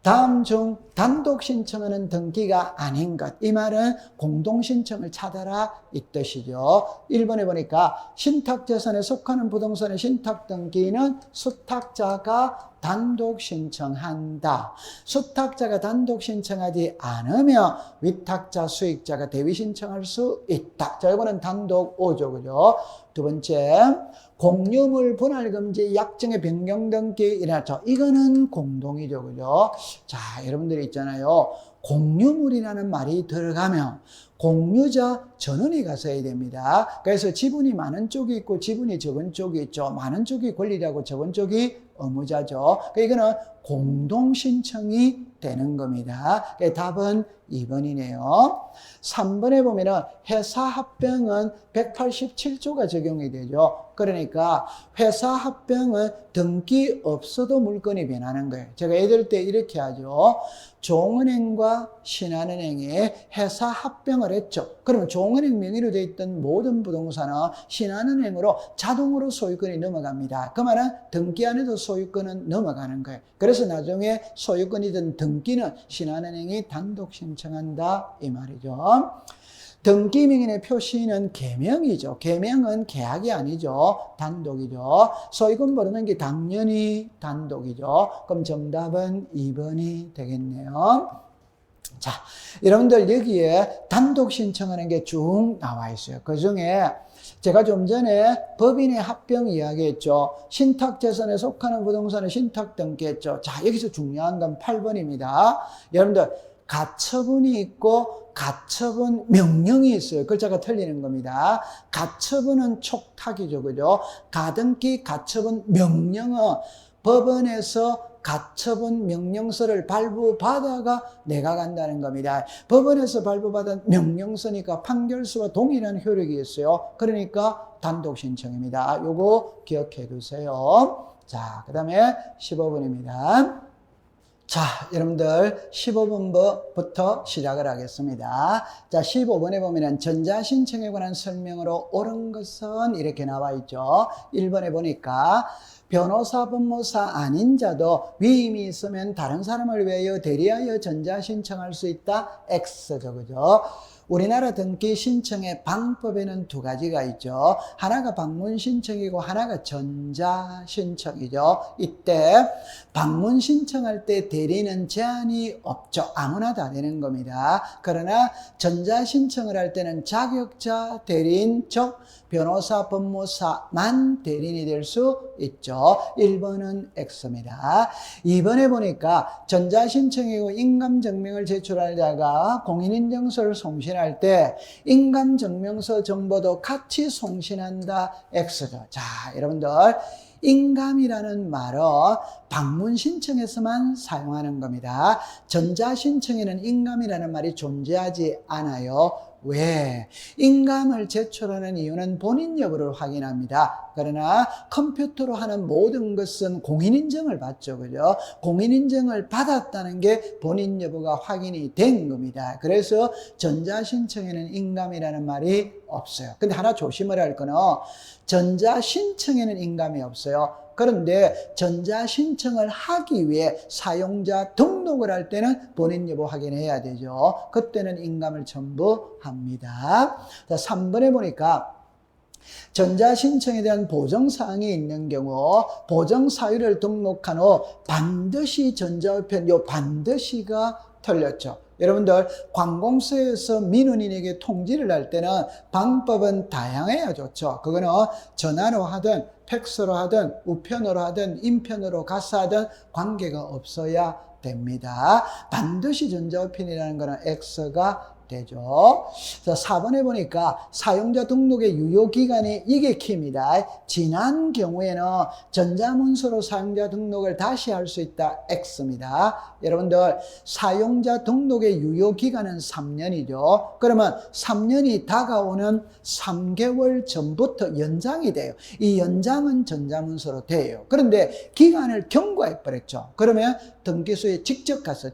다음 중 단독 신청하는 등기가 아닌 것. 이 말은 공동 신청을 찾아라 이 뜻이죠. 1번에 보니까 신탁재산에 속하는 부동산의 신탁 등기는 수탁자가 단독 신청한다. 수탁자가 단독 신청하지 않으면 위탁자, 수익자가 대위 신청할 수 있다. 자, 이거는 단독 5조, 그죠? 두 번째, 공유물 분할 금지 약정의 변경 등기 일어났죠. 이거는 공동이죠, 그죠? 자, 여러분들이 있잖아요. 공유물이라는 말이 들어가면 공유자 전원이 가서야 됩니다. 그래서 지분이 많은 쪽이 있고 지분이 적은 쪽이 있죠. 많은 쪽이 권리자고 적은 쪽이 의무자죠. 이거는 공동 신청이 되는 겁니다. 답은 2번이네요. 3번에 보면은 회사 합병은 187조가 적용이 되죠. 그러니까 회사 합병은 등기 없어도 물건이 변하는 거예요. 제가 애들 때 이렇게 하죠. 종은행과 신한은행에 회사 합병을 했죠. 그러면 종은행 명의로 되어 있던 모든 부동산은 신한은행으로 자동으로 소유권이 넘어갑니다. 그 말은 등기 안에도 소유권은 넘어가는 거예요. 그래서 나중에 소유권이든 등기는 신한은행이 단독 신청한다 이 말이죠. 등기명인의 표시는 개명이죠. 개명은 계약이 아니죠. 단독이죠. 소유권 버리는 게 당연히 단독이죠. 그럼 정답은 2번이 되겠네요. 자, 여러분들 여기에 단독 신청하는 게 쭉 나와 있어요. 그 중에 제가 좀 전에 법인의 합병 이야기했죠. 신탁재산에 속하는 부동산을 신탁 등기했죠. 자, 여기서 중요한 건 8번입니다. 여러분들 가처분이 있고 가처분 명령이 있어요. 글자가 틀리는 겁니다. 가처분은 촉탁이죠. 그죠? 가등기 가처분 명령은 법원에서 가처분 명령서를 발부받아가 내가 간다는 겁니다. 법원에서 발부받은 명령서니까 판결서와 동일한 효력이 있어요. 그러니까 단독 신청입니다. 요거 기억해 두세요. 자, 그 다음에 15번입니다. 자, 여러분들 15번부터 시작을 하겠습니다. 자, 15번에 보면은 전자신청에 관한 설명으로 옳은 것은 이렇게 나와 있죠. 1번에 보니까 변호사, 법무사 아닌 자도 위임이 있으면 다른 사람을 위하여 대리하여 전자신청할 수 있다. X죠, 그죠? 우리나라 등기 신청의 방법에는 두 가지가 있죠. 하나가 방문 신청이고 하나가 전자 신청이죠. 이때 방문 신청할 때 대리는 제한이 없죠. 아무나 다 되는 겁니다. 그러나 전자 신청을 할 때는 자격자 대리인, 즉 변호사, 법무사만 대리인이 될 수 있죠. 1번은 X입니다. 2번에 보니까 전자 신청이고 인감증명을 제출하다가 공인인증서를 송신할 때 인감증명서 정보도 같이 송신한다. X죠. 자, 여러분들 인감이라는 말은 방문 신청에서만 사용하는 겁니다. 전자 신청에는 인감이라는 말이 존재하지 않아요. 왜? 인감을 제출하는 이유는 본인 여부를 확인합니다. 그러나 컴퓨터로 하는 모든 것은 공인인증을 받죠. 그죠? 공인인증을 받았다는 게 본인 여부가 확인이 된 겁니다. 그래서 전자신청에는 인감이라는 말이 없어요. 근데 하나 조심을 할 거는 전자신청에는 인감이 없어요. 그런데 전자신청을 하기 위해 사용자 등록을 할 때는 본인 여부 확인해야 되죠. 그때는 인감을 첨부합니다. 자, 3번에 보니까 전자신청에 대한 보정사항이 있는 경우 보정사유를 등록한 후 반드시 전자우편, 요 반드시가 틀렸죠. 여러분들 관공서에서 민원인에게 통지를 할 때는 방법은 다양해야 좋죠. 그거는 전화로 하든 팩스로 하든 우편으로 하든 인편으로 가서 하든 관계가 없어야 됩니다. 반드시 전자우편이라는 거는 X가 되죠. 그래서 4번에 보니까 사용자 등록의 유효기간이 이게 키입니다. 지난 경우에는 전자문서로 사용자 등록을 다시 할 수 있다. X입니다. 여러분들 사용자 등록의 유효기간은 3년이죠. 그러면 3년이 다가오는 3개월 전부터 연장이 돼요. 이 연장은 전자문서로 돼요. 그런데 기간을 경과해 버렸죠. 그러면 등기소에 직접 가서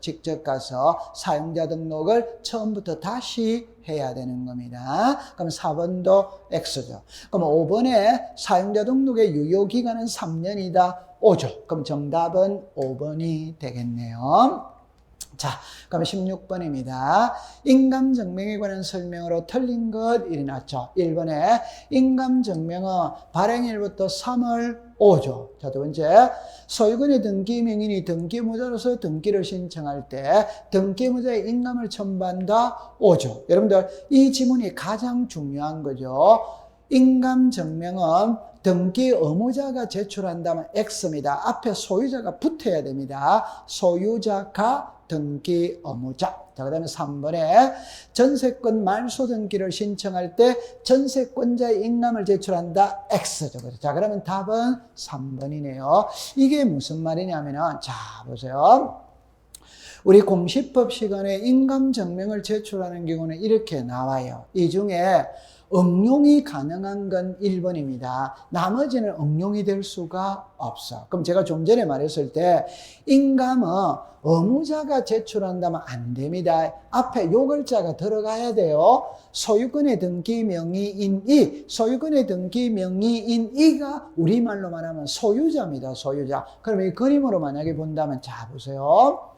사용자 등록을 처음부터 다시 해야 되는 겁니다. 그럼 4번도 X죠. 그럼 5번에 사용자 등록의 유효기간은 3년이다. O죠. 그럼 정답은 5번이 되겠네요. 자, 그럼 16번입니다. 인감증명에 관한 설명으로 틀린 것 일어났죠. 1번에 인감증명은 발행일부터 3월 5죠. 자, 두 번째, 소유권의 등기명인이 등기무자로서 등기를 신청할 때 등기무자의 인감을 첨부한다. 5죠. 여러분들 이 지문이 가장 중요한 거죠. 인감증명은 등기 의무자가 제출한다면 X입니다. 앞에 소유자가 붙어야 됩니다. 소유자가 등기 의무자. 자, 그 다음에 3번에 전세권 말소 등기를 신청할 때 전세권자의 인감을 제출한다. X죠. 자, 그러면 답은 3번이네요. 이게 무슨 말이냐면은, 자, 보세요. 우리 공시법 시간에 인감증명을 제출하는 경우는 이렇게 나와요. 이 중에 응용이 가능한 건 1번입니다. 나머지는 응용이 될 수가 없어. 그럼 제가 좀 전에 말했을 때 인감은 의무자가 제출한다면 안 됩니다. 앞에 요 글자가 들어가야 돼요. 소유권의 등기 명의인 이, 소유권의 등기 명의인 이가 우리말로 말하면 소유자입니다. 소유자. 그럼 이 그림으로 만약에 본다면, 자, 보세요.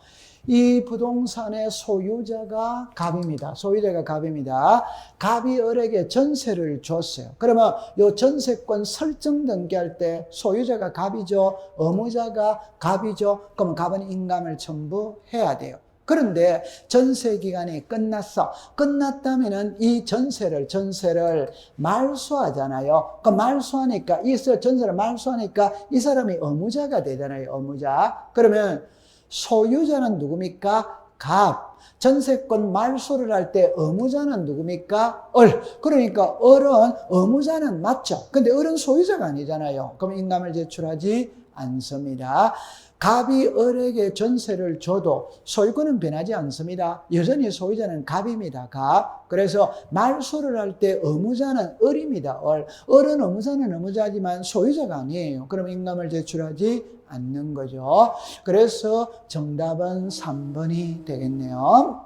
이 부동산의 소유자가 갑입니다. 소유자가 갑입니다. 갑이 을에게 전세를 줬어요. 그러면 이 전세권 설정 등기할 때 소유자가 갑이죠. 의무자가 갑이죠. 그럼 갑은 인감을 첨부해야 돼요. 그런데 전세 기간이 끝났어. 끝났다면은 이 전세를 말소하잖아요. 그 말소하니까, 전세를 말소하니까 이 사람이 의무자가 되잖아요. 의무자. 그러면 소유자는 누굽니까? 갑. 전세권 말소를 할 때 의무자는 누굽니까? 을. 그러니까 을은 의무자는 맞죠. 근데 을은 소유자가 아니잖아요. 그럼 인감을 제출하지 않습니다. 갑이 을에게 전세를 줘도 소유권은 변하지 않습니다. 여전히 소유자는 갑입니다. 갑. 그래서 말소를 할 때 의무자는 을입니다. 을. 을은 의무자는 의무자지만 소유자가 아니에요. 그럼 인감을 제출하지 않는 거죠. 그래서 정답은 3번이 되겠네요.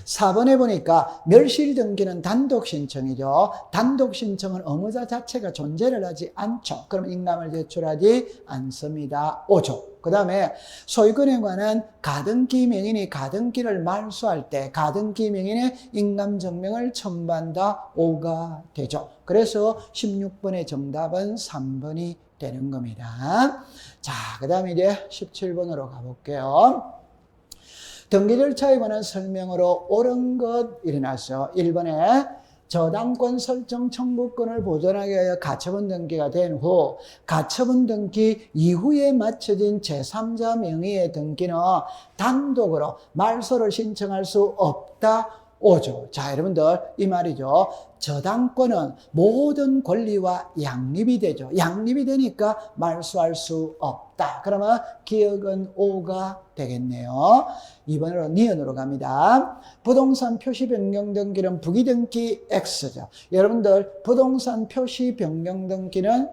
4번에 보니까 멸실 등기는 단독 신청이죠. 단독 신청은 의무자 자체가 존재를 하지 않죠. 그럼 인감을 제출하지 않습니다. 5조. 그 다음에 소유권에 관한 가등기 명인이 가등기를 말소할 때 가등기 명인의 인감증명을 첨부한다. 5가 되죠. 그래서 16번의 정답은 3번이 되는 겁니다. 자, 그 다음에 이제 17번으로 가볼게요. 등기 절차에 관한 설명으로 옳은 것 일어났어요. 1번에 저당권 설정 청구권을 보존하기 위하여 가처분 등기가 된 후 가처분 등기 이후에 마쳐진 제3자 명의의 등기는 단독으로 말소를 신청할 수 없다. 5조. 자, 여러분들 이 말이죠. 저당권은 모든 권리와 양립이 되죠. 양립이 되니까 말소할 수 없다. 그러면 기억은 5가 되겠네요. 2번으로 니은으로 갑니다. 부동산 표시 변경 등기는 부기 등기 X죠. 여러분들 부동산 표시 변경 등기는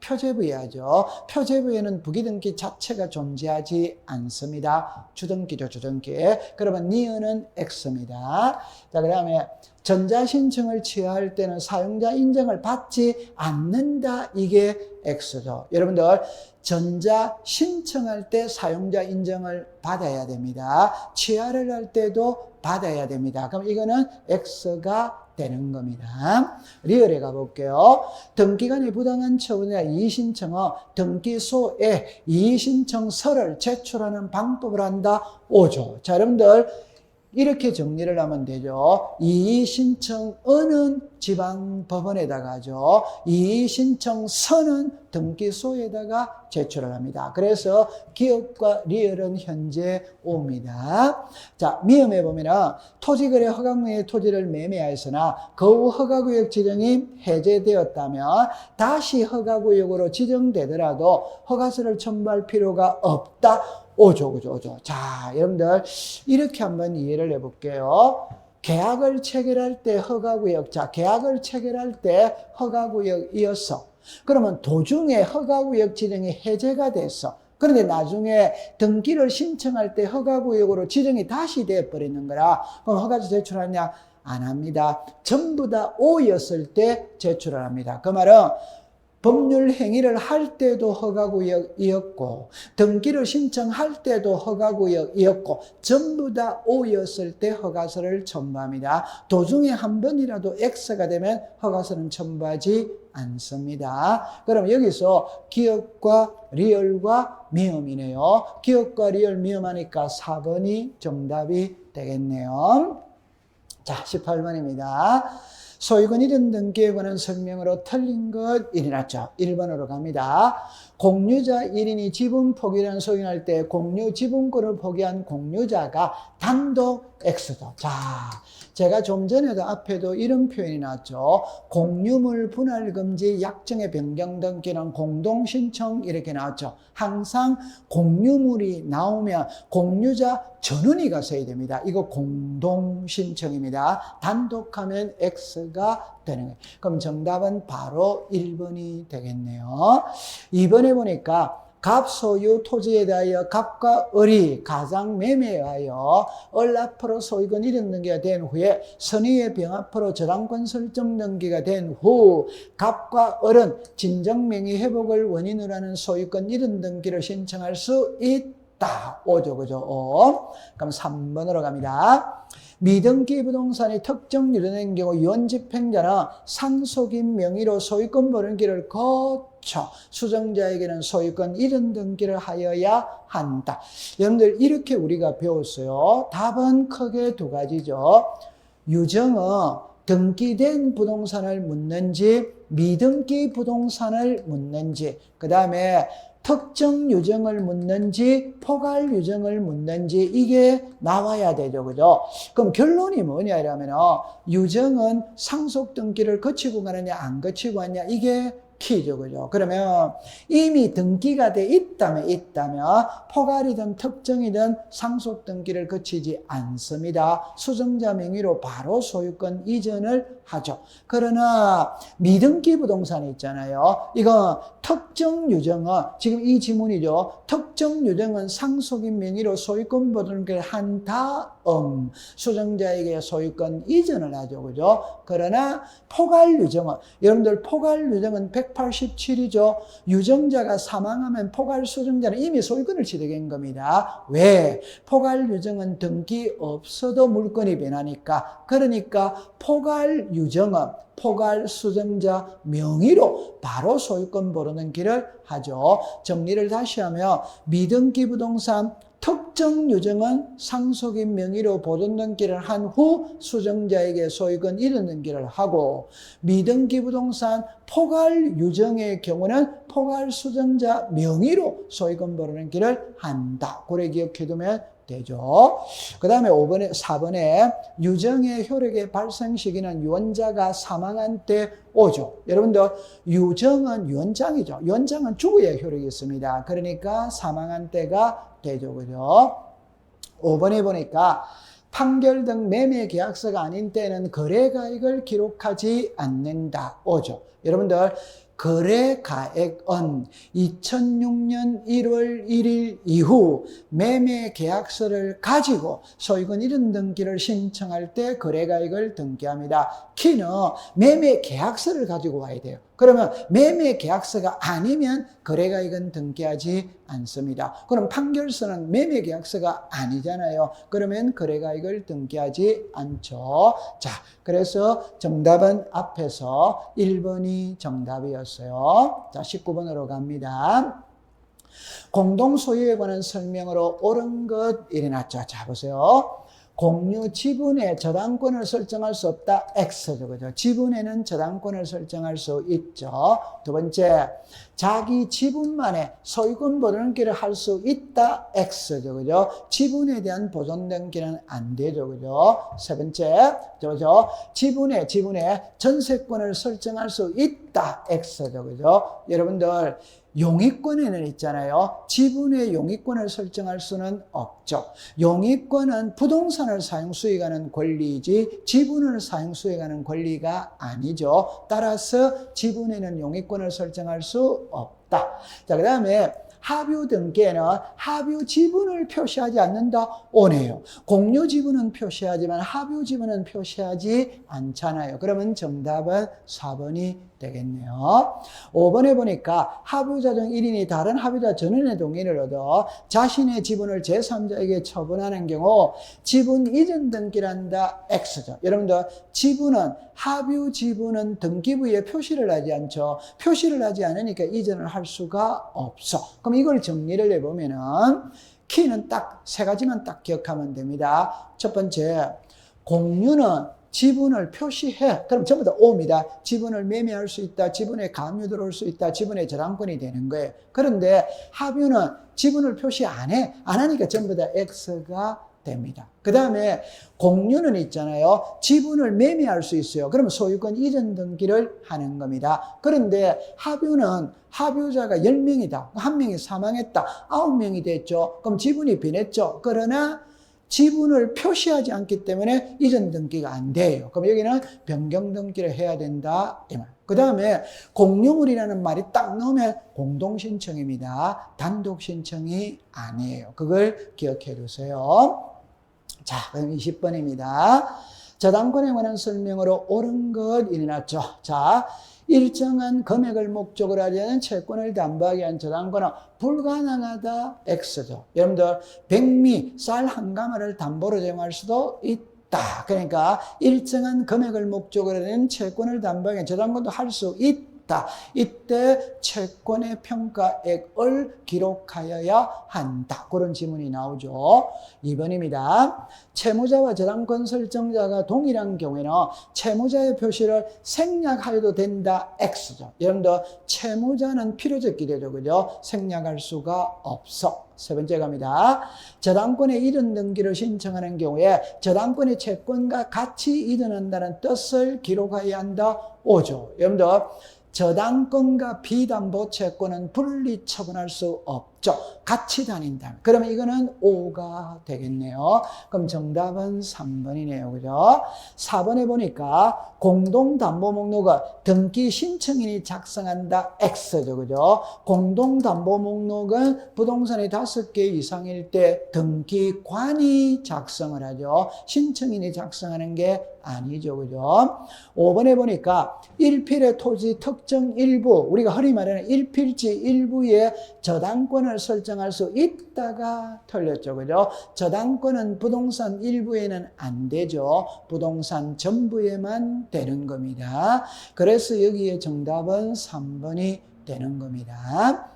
표제부에 하죠. 표제부에는 부기등기 자체가 존재하지 않습니다. 주등기죠, 주등기. 그러면 니은은 X입니다. 자, 그 다음에 전자신청을 취하할 때는 사용자 인정을 받지 않는다. 이게 X죠. 여러분들 전자신청할 때 사용자 인정을 받아야 됩니다. 취하를 할 때도 받아야 됩니다. 그럼 이거는 X가 되는 겁니다. 리얼에 가볼게요. 등기관의 부당한 처분이나 이의신청은 등기소에 이의신청서를 제출하는 방법을 한다. 5조. 자, 여러분들 이렇게 정리를 하면 되죠. 이의신청은은 지방법원에다가죠. 이의신청서는 등기소에다가 제출을 합니다. 그래서 기업과 리얼은 현재 옵니다. 자, 미음에 보면은 토지거래 허가명의 토지를 매매하였으나 그 후 허가구역 지정이 해제되었다면 다시 허가구역으로 지정되더라도 허가서를 첨부할 필요가 없다. 5조, 그죠, 5조. 자, 여러분들, 이렇게 한번 이해를 해볼게요. 계약을 체결할 때 허가구역, 자, 계약을 체결할 때 허가구역이었어. 그러면 도중에 허가구역 지정이 해제가 됐어. 그런데 나중에 등기를 신청할 때 허가구역으로 지정이 다시 되어버리는 거라. 그럼 허가서 제출하냐? 안 합니다. 전부 다 O였을 때 제출을 합니다. 그 말은 법률 행위를 할 때도 허가구역이었고 등기를 신청할 때도 허가구역이었고 전부 다 O였을 때 허가서를 첨부합니다. 도중에 한 번이라도 X가 되면 허가서는 첨부하지 않습니다. 그럼 여기서 기업과 리얼과 미음이네요. 기업과 리얼 미음하니까 4번이 정답이 되겠네요. 자, 18번입니다. 소유권 이전 등기에 관한 성명으로 틀린 것 1이 났죠. 1번으로 갑니다. 공유자 1인이 지분 포기를 소유할 때 공유 지분권을 포기한 공유자가 단독 X죠. 자, 제가 좀 전에도 앞에도 이런 표현이 나왔죠. 공유물 분할 금지 약정의 변경 등기는 공동신청 이렇게 나왔죠. 항상 공유물이 나오면 공유자 전원이가 써야 됩니다. 이거 공동신청입니다. 단독하면 X가 되는 거예요. 그럼 정답은 바로 1번이 되겠네요. 2번에 보니까 갑 소유 토지에 대하여 갑과 을이 가장 매매에 하여 을 앞으로 소유권 이전 등기가 된 후에 선의의 병 앞으로 저당권 설정 등기가 된 후 갑과 을은 진정명의 회복을 원인으로 하는 소유권 이전 등기를 신청할 수 있다. 5죠, 그죠? 그럼 3번으로 갑니다. 미등기 부동산이 특정 유전된 경우 유언집행자는 상속인 명의로 소유권 보존기를 거쳐 수정자에게는 소유권 이전 등기를 하여야 한다. 여러분들 이렇게 우리가 배웠어요. 답은 크게 두 가지죠. 유정은 등기된 부동산을 묻는지 미등기 부동산을 묻는지 그 다음에 특정 유정을 묻는지 포괄 유정을 묻는지 이게 나와야 되죠. 그죠? 그럼 결론이 뭐냐 이러면 유정은 상속 등기를 거치고 가느냐 안 거치고 가느냐 이게 키죠. 그죠? 그러면 이미 등기가 돼 있다면 포괄이든 특정이든 상속 등기를 거치지 않습니다. 수정자 명의로 바로 소유권 이전을 하죠. 그러나 미등기 부동산이 있잖아요. 이거 특정 유정은 지금 이 지문이죠. 특정 유정은 상속인 명의로 소유권 보존을 한 다음 수정자에게 소유권 이전을 하죠. 그죠? 그러나 포괄 유정은 여러분들 포괄 유정은 187이죠. 유정자가 사망하면 포괄 수정자는 이미 소유권을 취득한 겁니다. 왜? 포괄 유정은 등기 없어도 물건이 변하니까. 그러니까 포괄 유정은 포괄 수정자 명의로 바로 소유권 보존 길을 하죠. 정리를 다시 하면 미등기 부동산 특정 유정은 상속인 명의로 보존 등기를 한 후 수정자에게 소유권 이전 등기를 하고 미등기 부동산 포괄 유정의 경우는 포괄 수정자 명의로 소유권 보존 등기를 한다. 그래 기억해 두면 되죠. 그 다음에 4번에 유정의 효력의 발생 시기는 유언자가 사망한 때 5조. 여러분들 유정은 유언장이죠. 유언장은 죽어야 효력이 있습니다. 그러니까 사망한 때가 되죠. 그죠? 5번에 보니까 판결 등 매매 계약서가 아닌 때는 거래가액을 기록하지 않는다. 5조. 여러분들 거래가액은 2006년 1월 1일 이후 매매 계약서를 가지고 소유권 이전 등기를 신청할 때 거래가액을 등기합니다. 키는 매매 계약서를 가지고 와야 돼요. 그러면 매매 계약서가 아니면 거래가액은 등기하지 않습니다. 그럼 판결서는 매매 계약서가 아니잖아요. 그러면 거래가액을 등기하지 않죠. 자, 그래서 정답은 앞에서 1번이 정답이었어요. 자, 19번으로 갑니다. 공동소유에 관한 설명으로 옳은 것 일어났죠. 자, 보세요. 공유 지분의 저당권을 설정할 수 없다. X죠. 그죠? 지분에는 저당권을 설정할 수 있죠. 두 번째, 자기 지분만의 소유권 보존등기를 할 수 있다. X죠. 그죠? 지분에 대한 보존등기는 안 되죠. 그죠? 세 번째, 그죠? 지분에 전세권을 설정할 수 있다. X죠. 그죠? 여러분들, 용익권에는 있잖아요. 지분의 용익권을 설정할 수는 없죠. 용익권은 부동산을 사용 수익하는 권리이지 지분을 사용 수익하는 권리가 아니죠. 따라서 지분에는 용익권을 설정할 수 없다. 자, 그 다음에 합유 등기에는 합유 지분을 표시하지 않는다. 오네요. 공유 지분은 표시하지만 합유 지분은 표시하지 않잖아요. 그러면 정답은 4번이 되겠네요. 5번에 보니까 합유자 중 1인이 다른 합유자 전원의 동의를 얻어 자신의 지분을 제3자에게 처분하는 경우 지분 이전 등기를 한다. X죠. 여러분들 합유 지분은 등기부에 표시를 하지 않죠. 표시를 하지 않으니까 이전을 할 수가 없어. 그럼 이걸 정리를 해보면은 키는 딱 세 가지만 딱 기억하면 됩니다. 첫 번째, 공유는 지분을 표시해. 그럼 전부 다 O입니다. 지분을 매매할 수 있다. 지분에 감유 들어올 수 있다. 지분의 저당권이 되는 거예요. 그런데 합유는 지분을 표시 안 해. 안 하니까 전부 다 X가 됩니다. 그 다음에 공유는 있잖아요. 지분을 매매할 수 있어요. 그러면 소유권 이전 등기를 하는 겁니다. 그런데 합유는 합유자가 10명이다. 1명이 사망했다. 9명이 됐죠. 그럼 지분이 변했죠. 그러나 지분을 표시하지 않기 때문에 이전 등기가 안 돼요. 그럼 여기는 변경 등기를 해야 된다. 그 다음에 공유물이라는 말이 딱 나오면 공동신청입니다. 단독신청이 아니에요. 그걸 기억해 두세요. 자, 그럼 20번입니다. 저당권에 관한 설명으로 옳은 것 일어났죠. 자, 일정한 금액을 목적으로 하지 않은 채권을 담보하기 위한 저당권은 불가능하다. X죠. 여러분들 백미, 쌀 한 가마를 담보로 제공할 수도 있다. 그러니까 일정한 금액을 목적으로 하는 채권을 담보하기 위한 저당권도 할 수 있다. 이때 채권의 평가액을 기록하여야 한다. 그런 지문이 나오죠. 2번입니다. 채무자와 저당권 설정자가 동일한 경우에는 채무자의 표시를 생략하여도 된다. X죠. 여러분들 채무자는 필요적 기대죠. 그죠? 생략할 수가 없어. 세 번째 갑니다. 저당권의 이전 등기를 신청하는 경우에 저당권의 채권과 같이 이전한다는 뜻을 기록해야 한다. O죠. 여러분들 저당권과 비담보 채권은 분리 처분할 수 없죠. 같이 다닌다면. 그러면 이거는 O가 되겠네요. 그럼 정답은 3번이네요. 그죠? 4번에 보니까 공동담보 목록은 등기 신청인이 작성한다. X죠. 그죠? 공동담보 목록은 부동산이 5개 이상일 때 등기관이 작성을 하죠. 신청인이 작성하는 게 아니죠. 그죠? 5번에 보니까 일필의 토지 특정 일부, 우리가 흔히 말하는 일필지 일부에 저당권을 설정할 수 있다가 틀렸죠. 그죠? 저당권은 부동산 일부에는 안 되죠. 부동산 전부에만 되는 겁니다. 그래서 여기에 정답은 3번이 되는 겁니다.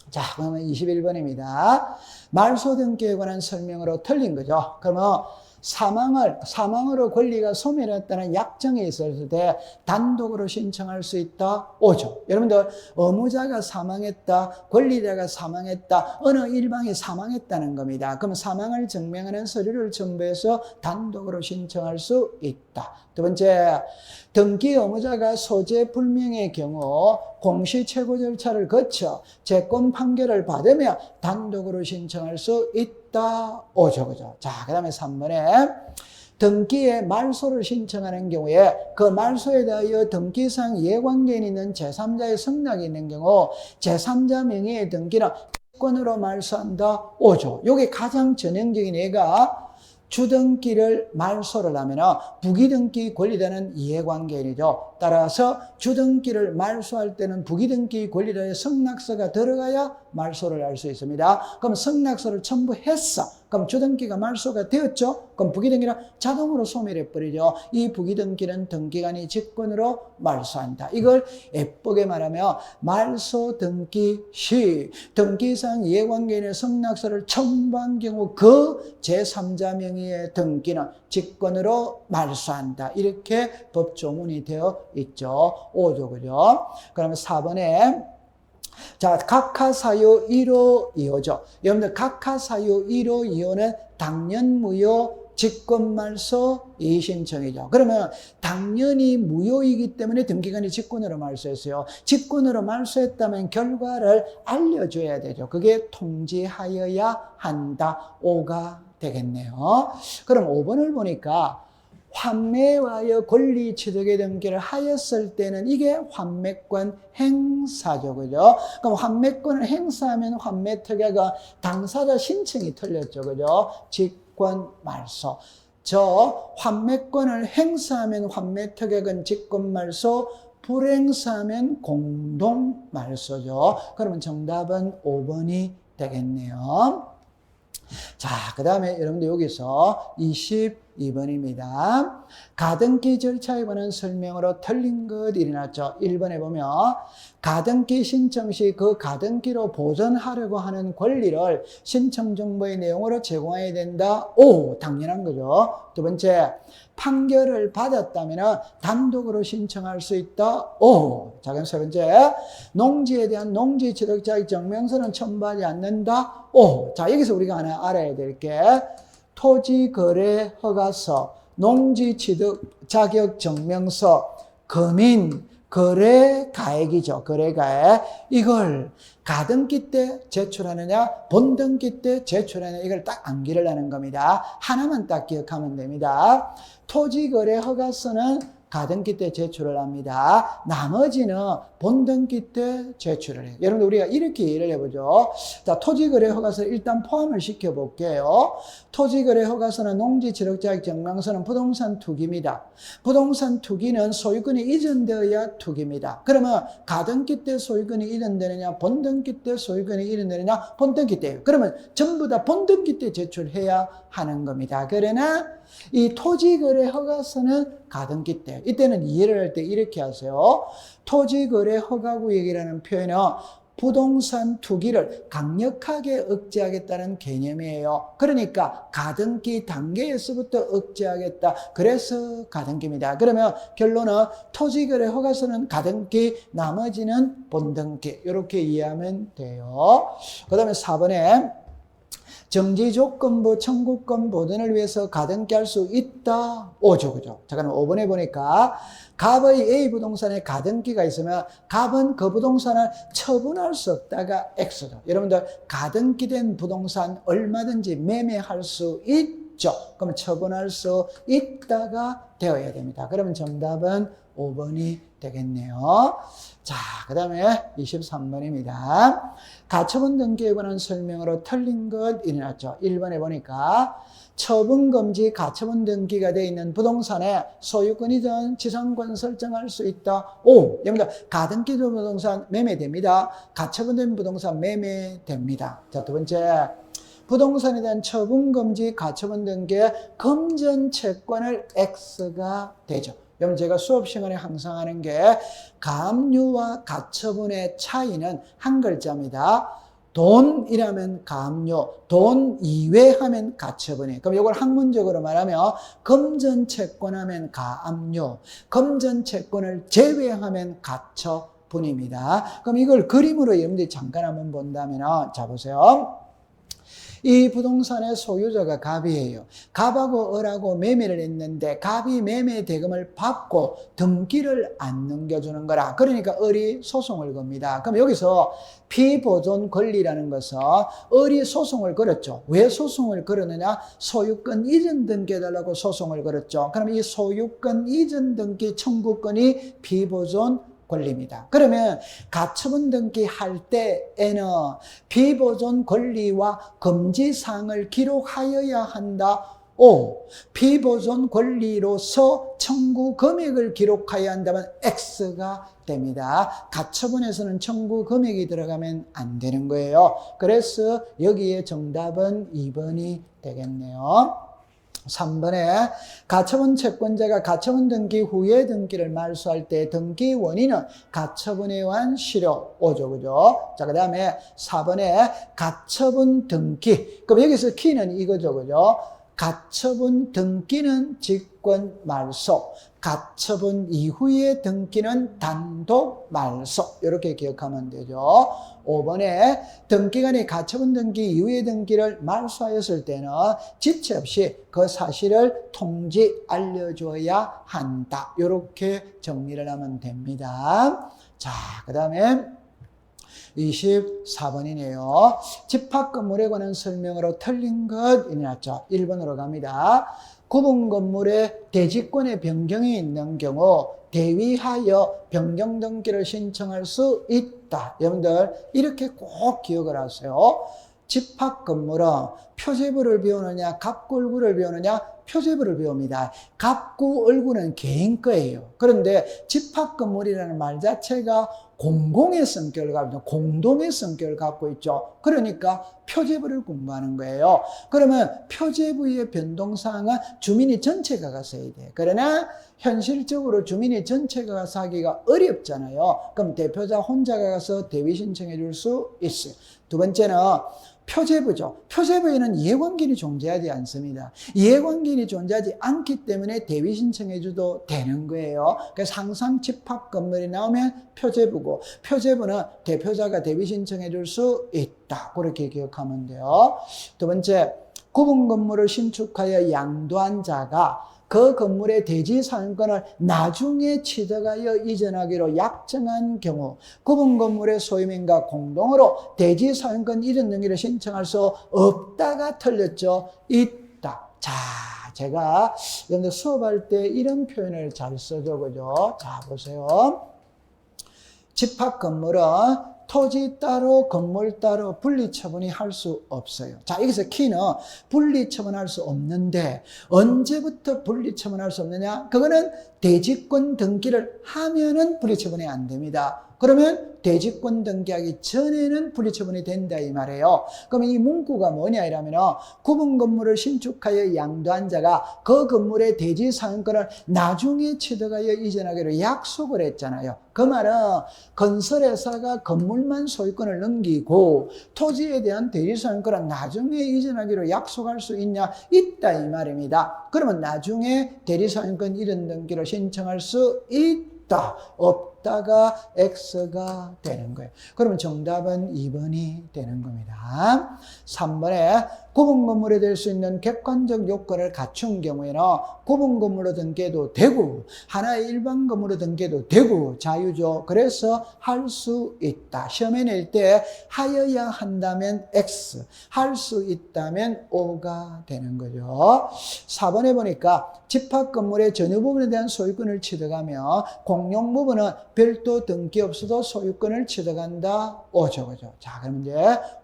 자, 그러면 21번입니다. 말소 등기에 관한 설명으로 틀린 거죠. 그러면 사망으로 권리가 소멸했다는 약정이 있었을 때 단독으로 신청할 수 있다. O죠. 여러분들 의무자가 사망했다, 권리자가 사망했다, 어느 일방이 사망했다는 겁니다. 그럼 사망을 증명하는 서류를 첨부해서 단독으로 신청할 수 있다. 두 번째, 등기 의무자가 소재 불명의 경우 공시 최고 절차를 거쳐 재권 판결을 받으며 단독으로 신청할 수 있다. O죠. 그죠? 자, 그 다음에 3번에 등기에 말소를 신청하는 경우에 그 말소에 대하여 등기상 이해관계인 있는 제3자의 승낙이 있는 경우 제3자 명의의 등기는 채권으로 말소한다. 5조. 요게 가장 전형적인 예가 주등기를 말소를 하면 부기등기 권리자는 이해관계인이죠. 따라서 주등기를 말소할 때는 부기등기 권리자의 승낙서가 들어가야 말소를 할 수 있습니다. 그럼 승낙서를 첨부했어. 그럼 주등기가 말소가 되었죠. 그럼 부기등기는 자동으로 소멸해버리죠. 이 부기등기는 등기관이 직권으로 말소한다. 이걸 예쁘게 말하면 말소 등기 시 등기상 이해관계인의 승낙서를 첨부한 경우 그 제3자 명의의 등기는 직권으로 말소한다. 이렇게 법조문이 되어 있죠. 5조, 그죠? 그러면 4번에 자, 각하사유 1호 2호죠. 여러분들 각하사유 1호 2호는 당연무효 직권말소 이의신청이죠. 그러면 당연히 무효이기 때문에 등기관이 직권으로 말소했어요. 직권으로 말소했다면 결과를 알려줘야 되죠. 그게 통지하여야 한다. 5가 되겠네요. 그럼 5번을 보니까 환매와의 권리 취득의 등기를 하였을 때는 이게 환매권 행사죠. 그죠? 그럼 환매권을 행사하면 환매특약은 당사자 신청이 틀렸죠. 그죠? 직권 말소. 저 환매권을 행사하면 환매특약은 직권 말소, 불행사하면 공동 말소죠. 그러면 정답은 5번이 되겠네요. 자, 그 다음에 여러분들 여기서 22번입니다. 가등기 절차에 관한 설명으로 틀린 것 일어났죠. 1번에 보면 가등기 신청 시 그 가등기로 보존하려고 하는 권리를 신청 정보의 내용으로 제공해야 된다. 오, 당연한 거죠. 두 번째, 판결을 받았다면 단독으로 신청할 수 있다. 오. 자, 그럼 세 번째, 농지에 대한 농지 취득 자격 증명서는 첨부하지 않는다. 오. 자, 여기서 우리가 하나 알아야 될 게 토지 거래 허가서, 농지 취득 자격 증명서, 금인 거래 가액이죠. 거래 가액. 이걸 가등기 때 제출하느냐, 본등기 때 제출하느냐, 이걸 딱 암기를 하는 겁니다. 하나만 딱 기억하면 됩니다. 토지 거래 허가서는 가등기 때 제출을 합니다. 나머지는 본등기 때 제출을 해요. 여러분들 우리가 이렇게 이해를 해보죠. 자, 토지거래 허가서를 일단 포함을 시켜볼게요. 토지거래 허가서는 농지취득자격 증명서는 부동산 투기입니다. 부동산 투기는 소유권이 이전되어야 투기입니다. 그러면 가등기 때 소유권이 이전되느냐, 본등기 때 소유권이 이전되느냐, 본등기 때예요. 그러면 전부 다 본등기 때 제출해야 하는 겁니다. 그러나 이 토지거래 허가서는 가등기 때, 이때는 이해를 할 때 이렇게 하세요. 토지거래 허가구역이라는 표현은 부동산 투기를 강력하게 억제하겠다는 개념이에요. 그러니까 가등기 단계에서부터 억제하겠다. 그래서 가등기입니다. 그러면 결론은 토지거래 허가서는 가등기, 나머지는 본등기. 이렇게 이해하면 돼요. 그 다음에 4번에 정지조건부 청구권 보존을 위해서 가등기 할 수 있다. 5죠. 그죠? 자, 그럼 5번에 보니까 갑의 A 부동산에 가등기가 있으면 갑은 그 부동산을 처분할 수 없다가 X죠. 여러분들 가등기된 부동산 얼마든지 매매할 수 있죠. 그러면 처분할 수 있다가 되어야 됩니다. 그러면 정답은 5번이 되겠네요. 자, 그 다음에 23번입니다. 가처분 등기에 관한 설명으로 틀린 것 일어났죠. 1번에 보니까 처분금지 가처분 등기가 되어 있는 부동산에 소유권이든 지상권 설정할 수 있다. 오, 여러분들 가등기된 부동산 매매됩니다. 가처분된 부동산 매매됩니다. 자, 두 번째, 부동산에 대한 처분금지 가처분 등기의 금전 채권을 X가 되죠. 여러분 제가 수업 시간에 항상 하는 게 가압류와 가처분의 차이는 한 글자입니다. 돈이라면 가압류, 돈 이외하면 가처분이. 그럼 이걸 학문적으로 말하면 금전채권하면 가압류, 금전채권을 제외하면 가처분입니다. 그럼 이걸 그림으로 여러분들이 잠깐 한번 본다면, 자 보세요. 이 부동산의 소유자가 갑이에요. 갑하고 을하고 매매를 했는데 갑이 매매 대금을 받고 등기를 안 넘겨주는 거라. 그러니까 을이 소송을 겁니다. 그럼 여기서 피보존 권리라는 것은 을이 소송을 걸었죠. 왜 소송을 걸었느냐? 소유권 이전 등기해달라고 소송을 걸었죠. 그럼 이 소유권 이전 등기 청구권이 피보존 권리입니다. 그러면 가처분 등기할 때에는 피보존 권리와 금지사항을 기록하여야 한다. O. 피보존 권리로서 청구 금액을 기록해야 한다면 X가 됩니다. 가처분에서는 청구 금액이 들어가면 안 되는 거예요. 그래서 여기에 정답은 2번이 되겠네요. 3번에 가처분 채권자가 가처분 등기 후에 등기를 말소할 때 등기 원인은 가처분에 의한 실효 오죠, 그죠? 자, 그 다음에 4번에 가처분 등기. 그럼 여기서 키는 이거죠, 그죠? 가처분 등기는 직권 말소, 가처분 이후의 등기는 단독 말소. 이렇게 기억하면 되죠. 5번에 등기관이 가처분 등기 이후의 등기를 말소하였을 때는 지체 없이 그 사실을 통지 알려줘야 한다. 이렇게 정리를 하면 됩니다. 자, 그 다음에 24번이네요. 집합 건물에 관한 설명으로 틀린 것이 났죠. 1번으로 갑니다. 구분 건물의 대지권의 변경이 있는 경우 대위하여 변경 등기를 신청할 수 있다. 여러분들 이렇게 꼭 기억을 하세요. 집합 건물은 표제부를 배우느냐 갑구 얼굴을 배우느냐 표제부를 배웁니다. 갑구 얼굴은 개인 거예요. 그런데 집합 건물이라는 말 자체가 공공의 성격을 갖고 있죠. 공동의 성격을 갖고 있죠. 그러니까 표제부를 공부하는 거예요. 그러면 표제부의 변동사항은 주민이 전체가 가서 해야 돼요. 그러나 현실적으로 주민이 전체가 가서 하기가 어렵잖아요. 그럼 대표자 혼자가 가서 대위 신청해 줄 수 있어요. 두 번째는 표제부죠. 표제부에는 이해관계인이 존재하지 않습니다. 이해관계인이 존재하지 않기 때문에 대위 신청해 줘도 되는 거예요. 그래서 항상 집합 건물이 나오면 표제부고, 표제부는 대표자가 대위 신청해 줄 수 있다. 그렇게 기억하면 돼요. 두 번째, 구분 건물을 신축하여 양도한 자가 그 건물의 대지 사용권을 나중에 취득하여 이전하기로 약정한 경우 구분 건물의 소유민과 공동으로 대지 사용권 이전 등기를 신청할 수 없다가 틀렸죠. 있다. 자, 제가 여러분들 수업할 때 이런 표현을 잘 써줘, 그죠? 자, 보세요. 집합 건물은 토지 따로 건물 따로 분리처분이 할 수 없어요. 자, 여기서 키는 분리처분할 수 없는데 언제부터 분리처분할 수 없느냐? 그거는 대지권 등기를 하면은 분리처분이 안 됩니다. 그러면 대지권 등기하기 전에는 분리처분이 된다 이 말이에요. 그러면 이 문구가 뭐냐 이러면 구분 건물을 신축하여 양도한 자가 그 건물의 대지 사용권을 나중에 취득하여 이전하기로 약속을 했잖아요. 그 말은 건설회사가 건물만 소유권을 넘기고 토지에 대한 대지 사용권을 나중에 이전하기로 약속할 수 있냐? 있다 이 말입니다. 그러면 나중에 대지 사용권 이전 등기를 신청할 수 있다. 없다가 X가 되는 거예요. 그러면 정답은 2번이 되는 겁니다. 3번에 구분 건물이 될 수 있는 객관적 요건을 갖춘 경우에는 구분 건물로 등기해도 되고 하나의 일반 건물로 등기해도 되고 자유죠. 그래서 할 수 있다. 시험에 낼 때 하여야 한다면 X, 할 수 있다면 O가 되는 거죠. 4번에 보니까 집합 건물의 전유 부분에 대한 소유권을 취득하며 공용 부분은 별도 등기 없어도 소유권을 취득한다. O죠. 그죠? 자, 그럼 이제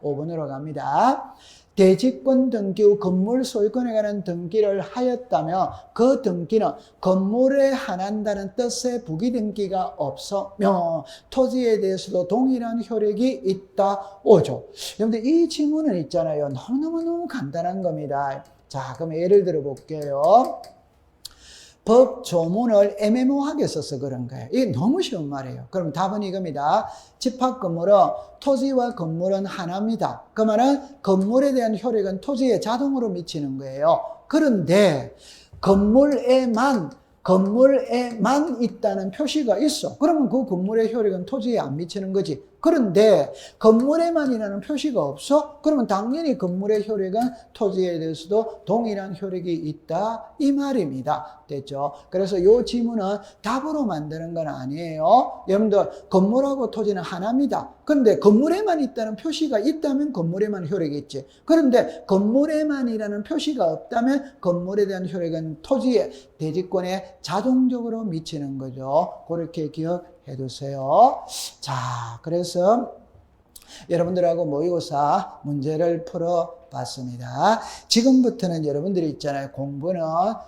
5번으로 갑니다. 대지권 등기 후 건물 소유권에 관한 등기를 하였다면 그 등기는 건물에 한한다는 뜻의 부기 등기가 없으며 토지에 대해서도 동일한 효력이 있다. 오죠. 여러분들 이 질문은 있잖아요. 너무너무 간단한 겁니다. 자, 그럼 예를 들어 볼게요. 법 조문을 애매모호하게 써서 그런 거예요. 이게 너무 쉬운 말이에요. 그럼 답은 이겁니다. 집합 건물은 토지와 건물은 하나입니다. 그 말은 건물에 대한 효력은 토지에 자동으로 미치는 거예요. 그런데 건물에만 있다는 표시가 있어. 그러면 그 건물의 효력은 토지에 안 미치는 거지. 그런데 건물에만이라는 표시가 없어? 그러면 당연히 건물의 효력은 토지에 대해서도 동일한 효력이 있다 이 말입니다. 됐죠? 그래서 이 지문은 답으로 만드는 건 아니에요. 여러분들 건물하고 토지는 하나입니다. 그런데 건물에만 있다는 표시가 있다면 건물에만 효력이 있지. 그런데 건물에만이라는 표시가 없다면 건물에 대한 효력은 토지의 대지권에 자동적으로 미치는 거죠. 그렇게 기억해 두세요. 자, 그래서 여러분들하고 모의고사 문제를 풀어봤습니다. 지금부터는 여러분들이 있잖아요. 공부는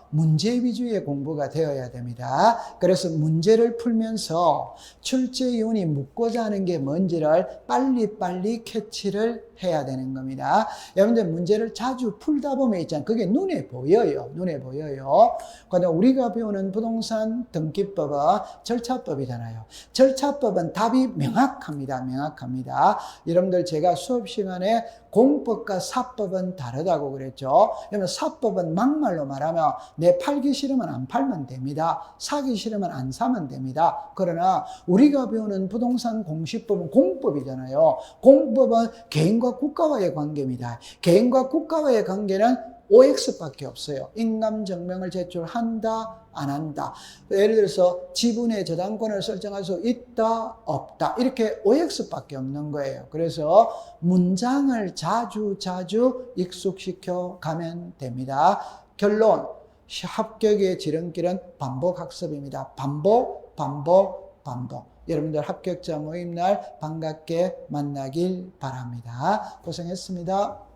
문제 위주의 공부가 되어야 됩니다. 그래서 문제를 풀면서 출제위원이 묻고자 하는 게 뭔지를 빨리빨리 캐치를 해야 되는 겁니다. 여러분들 문제를 자주 풀다 보면 있잖아요. 그게 눈에 보여요. 눈에 보여요. 그런데 우리가 배우는 부동산 등기법은 절차법이잖아요. 절차법은 답이 명확합니다. 명확합니다. 여러분들 제가 수업 시간에 공법과 사법은 다르다고 그랬죠. 그러면 사법은 막말로 말하면 내 팔기 싫으면 안 팔면 됩니다. 사기 싫으면 안 사면 됩니다. 그러나 우리가 배우는 부동산 공시법은 공법이잖아요. 공법은 개인과 국가와의 관계입니다. 개인과 국가와의 관계는 OX밖에 없어요. 인감증명을 제출한다, 안 한다. 예를 들어서 지분의 저당권을 설정할 수 있다, 없다. 이렇게 OX밖에 없는 거예요. 그래서 문장을 자주 익숙시켜 가면 됩니다. 결론, 합격의 지름길은 반복학습입니다. 반복. 여러분들 합격자 모임날 반갑게 만나길 바랍니다. 고생했습니다.